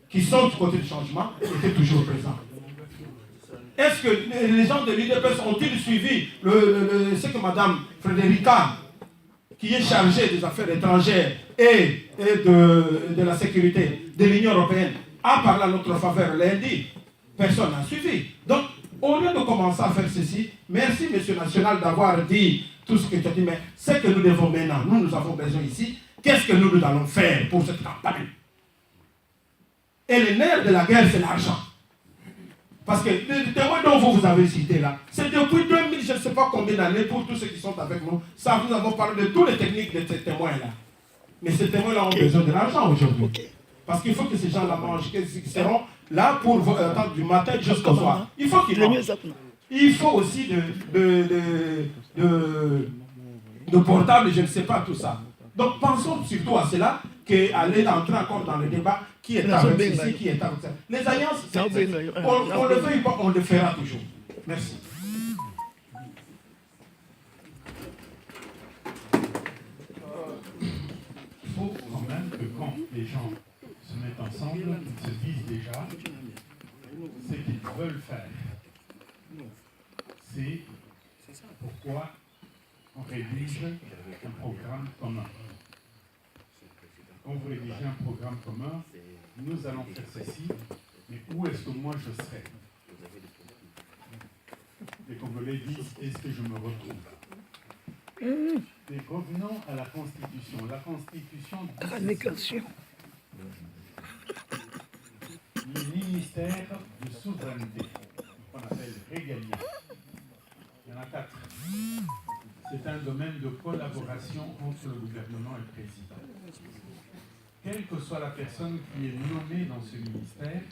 qui sont du côté du changement et étaient toujours présents. Est-ce que les gens de l'IDPS ont-ils suivi ce que Mme Frédérica, qui est chargée des affaires étrangères et de la sécurité de l'Union européenne, a parlé à notre faveur lundi? Personne n'a suivi. Donc, au lieu de commencer à faire ceci, merci, Monsieur National, d'avoir dit tout ce que tu as dit, mais ce que nous devons maintenant, nous avons besoin ici, qu'est-ce que nous allons faire pour cette campagne? Et le nerf de la guerre, c'est l'argent. Parce que le témoin dont vous avez cité là, c'est depuis 2000, je ne sais pas combien d'années, pour tous ceux qui sont avec nous, ça, nous avons parlé de toutes les techniques de ces témoins-là. Mais ces témoins-là ont besoin de l'argent aujourd'hui. Parce qu'il faut que ces gens-là mangent, qu'ils seront là pour attendre du matin jusqu'au soir. Il faut qu'ils mangent. Il faut aussi de portables, je ne sais pas tout ça. Donc pensons surtout à cela, qu'aller entrer encore dans le débat, qui est avec ceci, qui est avec ça. Les alliances, on le veut pas, on le fera toujours. Merci. Il faut quand même que quand les gens se mettent ensemble, ils se disent déjà ce qu'ils veulent faire. C'est pourquoi on rédige un programme commun. Quand vous rédigez un programme commun, nous allons faire ceci, mais où est-ce que moi je serai? Les Congolais disent, est-ce que je me retrouve? Et revenons à la Constitution. La Constitution dit le ministère de souveraineté, qu'on appelle régalien. Il y en a 4. C'est un domaine de collaboration entre le gouvernement et le président. Quelle que soit la personne qui est nommée dans ce ministère,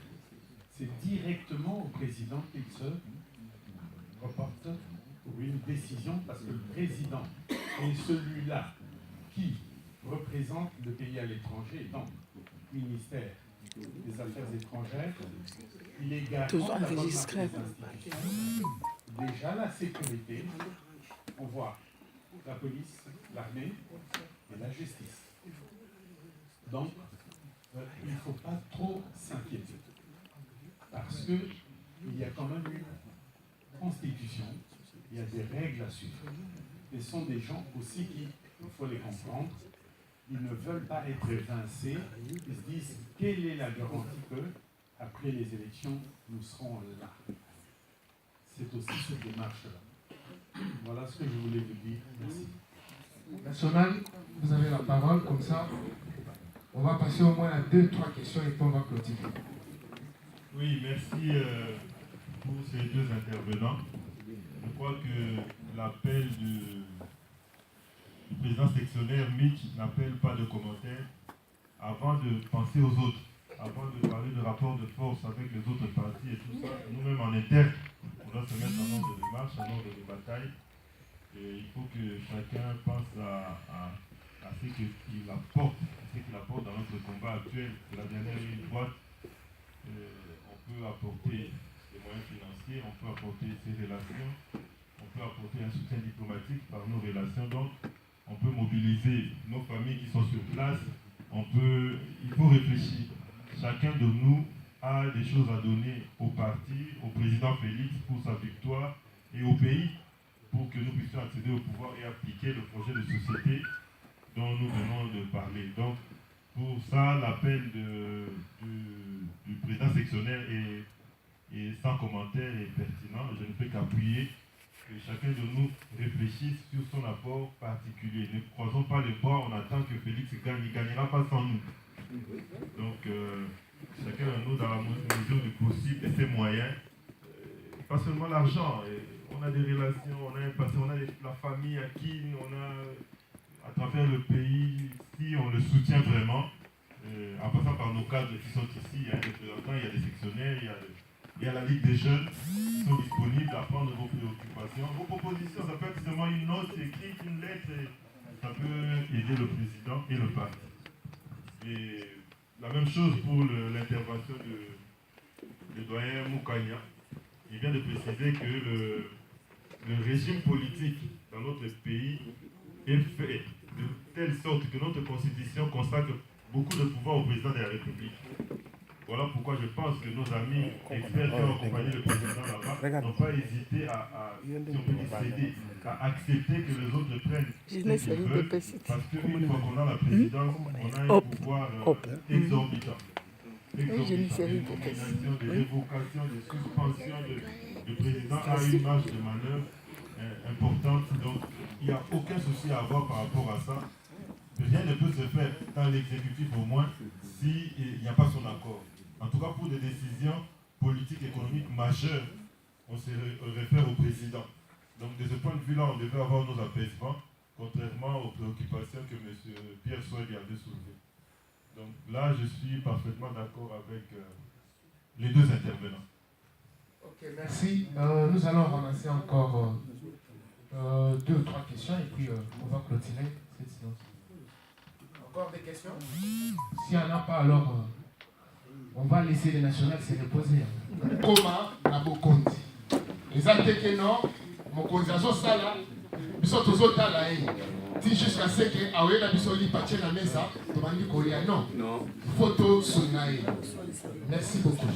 c'est directement au président qu'il se reporte pour une décision, parce que le président est celui-là qui représente le pays à l'étranger, donc ministère des Affaires étrangères, il est garant de la bonne marche des institutions. Déjà la sécurité, on voit la police, l'armée et la justice. Donc, il ne faut pas trop s'inquiéter, parce qu'il y a quand même une constitution, il y a des règles à suivre. Et ce sont des gens aussi qui, il faut les comprendre, ils ne veulent pas être évincés, ils se disent quelle est la garantie que, après les élections, nous serons là. C'est aussi cette démarche-là. Voilà ce que je voulais vous dire. Merci. National, vous avez la parole, comme ça, on va passer au moins à 2-3 questions et puis on va clôturer. Oui, merci pour ces deux intervenants. Je crois que l'appel du président sectionnaire Mitch n'appelle pas de commentaires avant de penser aux autres, avant de parler de rapport de force avec les autres partis et tout ça. Nous-mêmes en interne, on doit se mettre en ordre de marche, en ordre de bataille. Et il faut que chacun pense à ce qu'il apporte, dans notre combat actuel. C'est la dernière ligne droite. On peut apporter des moyens financiers, on peut apporter ses relations, on peut apporter un soutien diplomatique par nos relations. Donc, on peut mobiliser nos familles qui sont sur place. Il faut réfléchir. Chacun de nous a des choses à donner au parti, au président Félix pour sa victoire et au pays pour que nous puissions accéder au pouvoir et appliquer le projet de société dont nous venons de parler. Donc, pour ça, l'appel du président sectionnaire est sans commentaire et pertinent. Je ne peux qu'appuyer que chacun de nous réfléchisse sur son apport particulier. Ne croisons pas les bras, on attend que Félix gagne. Il ne gagnera pas sans nous. Donc, chacun de nous, dans la mesure du possible et ses moyens, pas seulement l'argent. On a des relations, on a un passé, on a la famille à qui on a, à travers le pays, si on le soutient vraiment, en passant par nos cadres qui sont ici, il y a des représentants, il y a des sectionnaires, il y a la Ligue des jeunes qui sont disponibles à prendre vos préoccupations. Vos propositions, ça peut être seulement une note écrite, une lettre, et ça peut aider le président et le parti. Et la même chose pour l'intervention de doyen Moukania. Il vient de préciser que le régime politique dans notre pays est fait de telle sorte que notre constitution consacre beaucoup de pouvoir au président de la République. Voilà pourquoi je pense que nos amis experts qui ont accompagné le président là-bas n'ont pas hésité à céder, à accepter que les autres prennent ce qu'ils veulent, parce qu'une fois qu'on a la présidence, on a un pouvoir exorbitant. Des nominations, des révocations, des suspensions, le président a une marge de manœuvre importante, donc il n'y a aucun souci à avoir par rapport à ça. Rien ne peut se faire dans l'exécutif au moins s'il n'y a pas son accord. En tout cas, pour des décisions politiques, économiques majeures, on se réfère au président. Donc de ce point de vue-là, on devait avoir nos apaisements, contrairement aux préoccupations que M. Pierre Soig avait soulevées. Donc là, je suis parfaitement d'accord avec les deux intervenants. Ok, merci. Nous allons ramasser encore 2 ou 3 questions et puis on va clôturer cette séance. Encore des questions? S'il n'y en a pas, alors on va laisser les nationales se reposer. Comment na Bokondi? Les attaqués non, Mokonzi azosala, biso tozotala ye. Ti jusqu'à ce que aoyela biso li patie na mesa, tobandi kolia non. Photo sunaye. Merci beaucoup.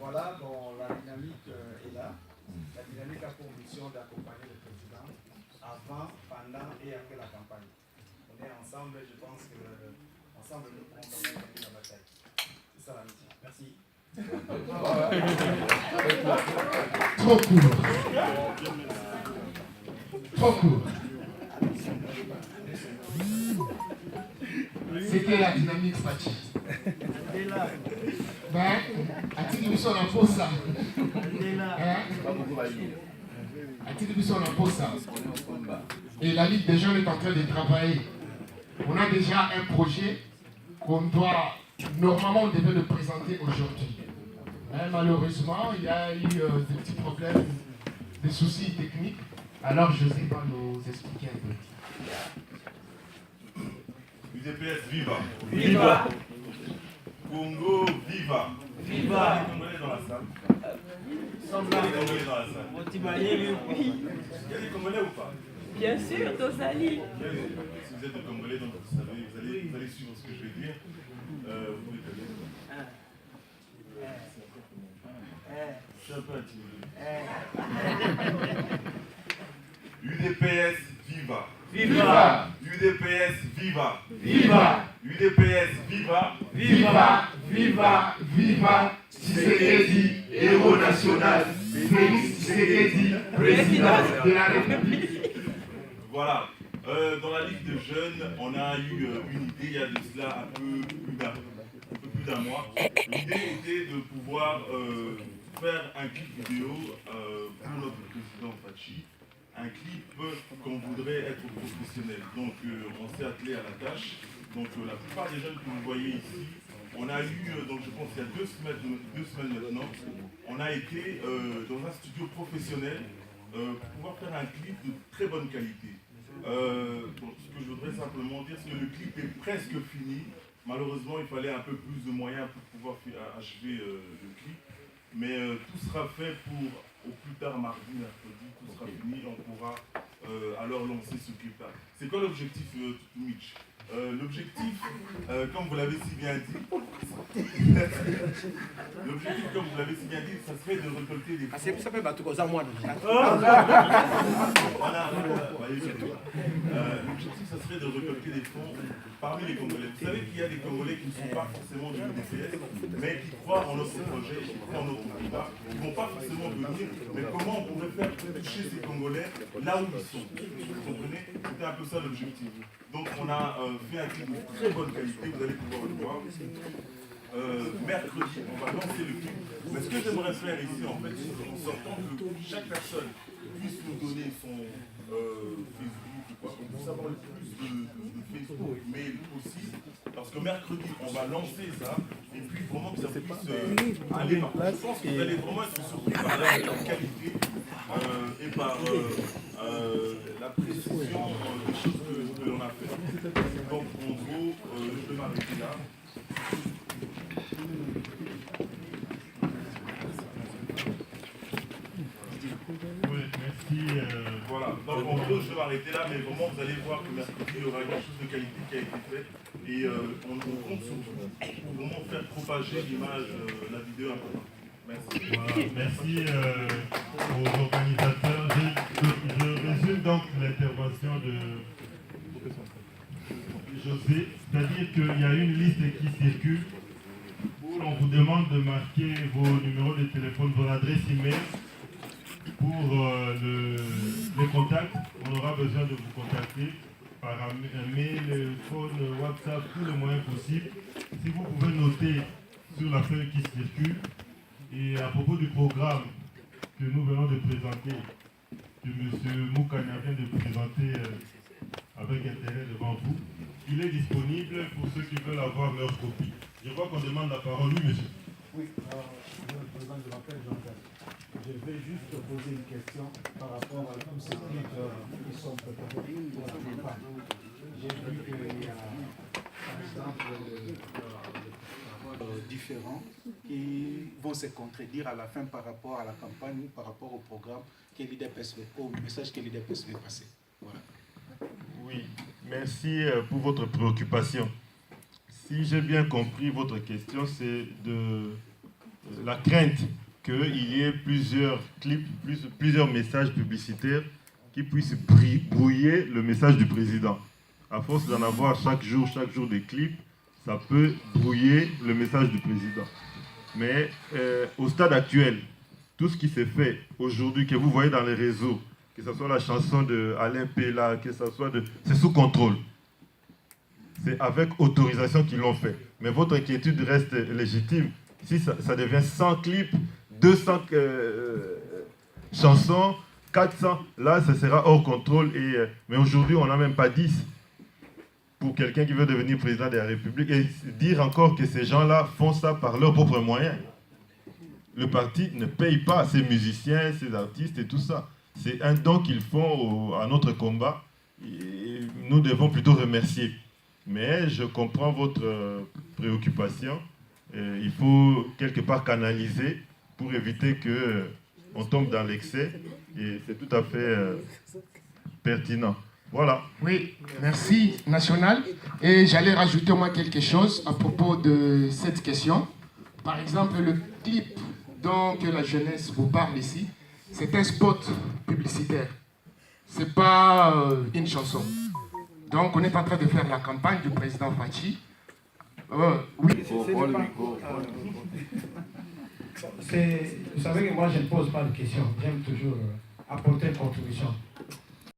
Voilà, bon, la dynamique est là. La dynamique a pour mission d'accompagner le président avant, pendant et après la campagne. On est ensemble, je pense que ensemble nous pourrons gagner la bataille. C'est ça la mission. Merci. Trop court. Trop court. C'était la dynamique Fachi. Ben, a-t-il mis son impôt ça? A-t-il mis son impôt ça? Et la Ligue des jeunes est en train de travailler. On a déjà un projet qu'on doit, normalement on devait le présenter aujourd'hui. Mais malheureusement, il y a eu des petits problèmes, des soucis techniques. Alors José va nous expliquer un peu. UDPS, viva! Viva! Congo, viva! Viva! Les Congolais dans la salle. Les Congolais dans la salle. Il y a des Congolais ou pas? Bien sûr, Tosali. Si vous êtes des Congolais, donc vous savez, vous allez suivre ce que je vais dire. Vous pouvez t'aider. C'est un peu intimidé. UDPS, viva! Viva! UDPS, viva! Viva! UDPS, viva! Viva! Viva, viva, Tshisekedi, héros national, Félix Tshisekedi, président de la République. Voilà. Dans la Ligue de jeunes, on a eu une idée il y a de cela un peu plus d'un mois. L'idée était de pouvoir faire un clip vidéo pour notre président Fachi. Un clip qu'on voudrait être professionnel. Donc on s'est attelé à la tâche. Donc la plupart des jeunes que vous voyez ici, on a eu, donc je pense qu'il y a 2 semaines maintenant, on a été dans un studio professionnel pour pouvoir faire un clip de très bonne qualité. Ce que je voudrais simplement dire, c'est que le clip est presque fini. Malheureusement, il fallait un peu plus de moyens pour pouvoir achever le clip. Mais tout sera fait pour, au plus tard mardi, mercredi, tout sera fini, on pourra alors lancer ce clip-là. C'est quoi l'objectif, Mitch? L'objectif, comme vous l'avez si bien dit, ça serait de récolter des fonds. Ça fait battre comme ça, moi. L'objectif, ça serait de récolter des fonds parmi les Congolais. Vous savez qu'il y a des Congolais qui ne sont pas forcément du UDPS, mais qui croient en notre projet, qui croient en notre combat. Ils ne vont pas forcément venir, mais comment on pourrait faire toucher ces Congolais là où ils sont? Vous comprenez? C'était un peu ça l'objectif. Donc on a fait un clip de très bonne qualité, vous allez pouvoir le voir. Mercredi, on va lancer le clip. Mais ce que j'aimerais faire ici, en fait, c'est en sortant que chaque personne puisse nous donner son Facebook ou quoi, qu'on puisse avoir le plus de Facebook, mail aussi. Parce que mercredi, on va lancer ça, et puis vraiment que ça puisse aller par là. Je pense que vous allez vraiment être surpris par la qualité et par la précision des choses que l'on a fait. Donc en gros, je vais m'arrêter là. Oui, merci. Voilà, donc en gros je vais m'arrêter là, mais vraiment vous allez voir que mercredi il y aura quelque chose de qualité qui a été fait et on compte sur vous pour vraiment faire propager l'image, la vidéo un peu. Merci. Voilà, merci aux organisateurs. Je résume donc l'intervention de José, c'est-à-dire qu'il y a une liste qui circule où on vous demande de marquer vos numéros de téléphone, vos adresses email. Pour les contacts, on aura besoin de vous contacter par un mail, phone, WhatsApp, tous les moyens possibles. Si vous pouvez noter sur la feuille qui circule. Et à propos du programme que nous venons de présenter, que M. Moukania vient de présenter avec intérêt devant vous, il est disponible pour ceux qui veulent avoir leur copie. Je vois qu'on demande la parole. Oui, monsieur. Oui, je m'appelle Jean-Jacques. Je vais juste poser une question par rapport à tous ces livres qui sont préparés pour la campagne. J'ai vu qu'il y a, par exemple, différents qui vont se contredire à la fin par rapport à la campagne ou par rapport au programme que l'IDPS veut, au message que l'IDPS veut passer. Voilà. Oui, merci pour votre préoccupation. Si j'ai bien compris votre question, c'est de la crainte qu'il y ait plusieurs clips, plusieurs messages publicitaires qui puissent brouiller le message du président. À force d'en avoir chaque jour des clips, ça peut brouiller le message du président. Mais au stade actuel, tout ce qui s'est fait aujourd'hui, que vous voyez dans les réseaux, que ce soit la chanson de Alain Pella, que ce soit c'est sous contrôle. C'est avec autorisation qu'ils l'ont fait. Mais votre inquiétude reste légitime. Si ça devient 100 clips, 200 chansons, 400, là, ça sera hors contrôle. Mais aujourd'hui, on n'a même pas 10 pour quelqu'un qui veut devenir président de la République. Et dire encore que ces gens-là font ça par leurs propres moyens. Le parti ne paye pas ses musiciens, ses artistes et tout ça. C'est un don qu'ils font à notre combat. Et nous devons plutôt remercier. Mais je comprends votre préoccupation. Il faut quelque part canaliser pour éviter qu'on tombe dans l'excès. Et c'est tout à fait pertinent. Voilà. Oui, merci, National. Et j'allais rajouter moi quelque chose à propos de cette question. Par exemple, le clip dont la jeunesse vous parle ici, c'est un spot publicitaire. C'est pas une chanson. Donc, on est en train de faire la campagne du président Fachi. Oui. Vous savez que moi, je ne pose pas de questions. J'aime toujours apporter une contribution.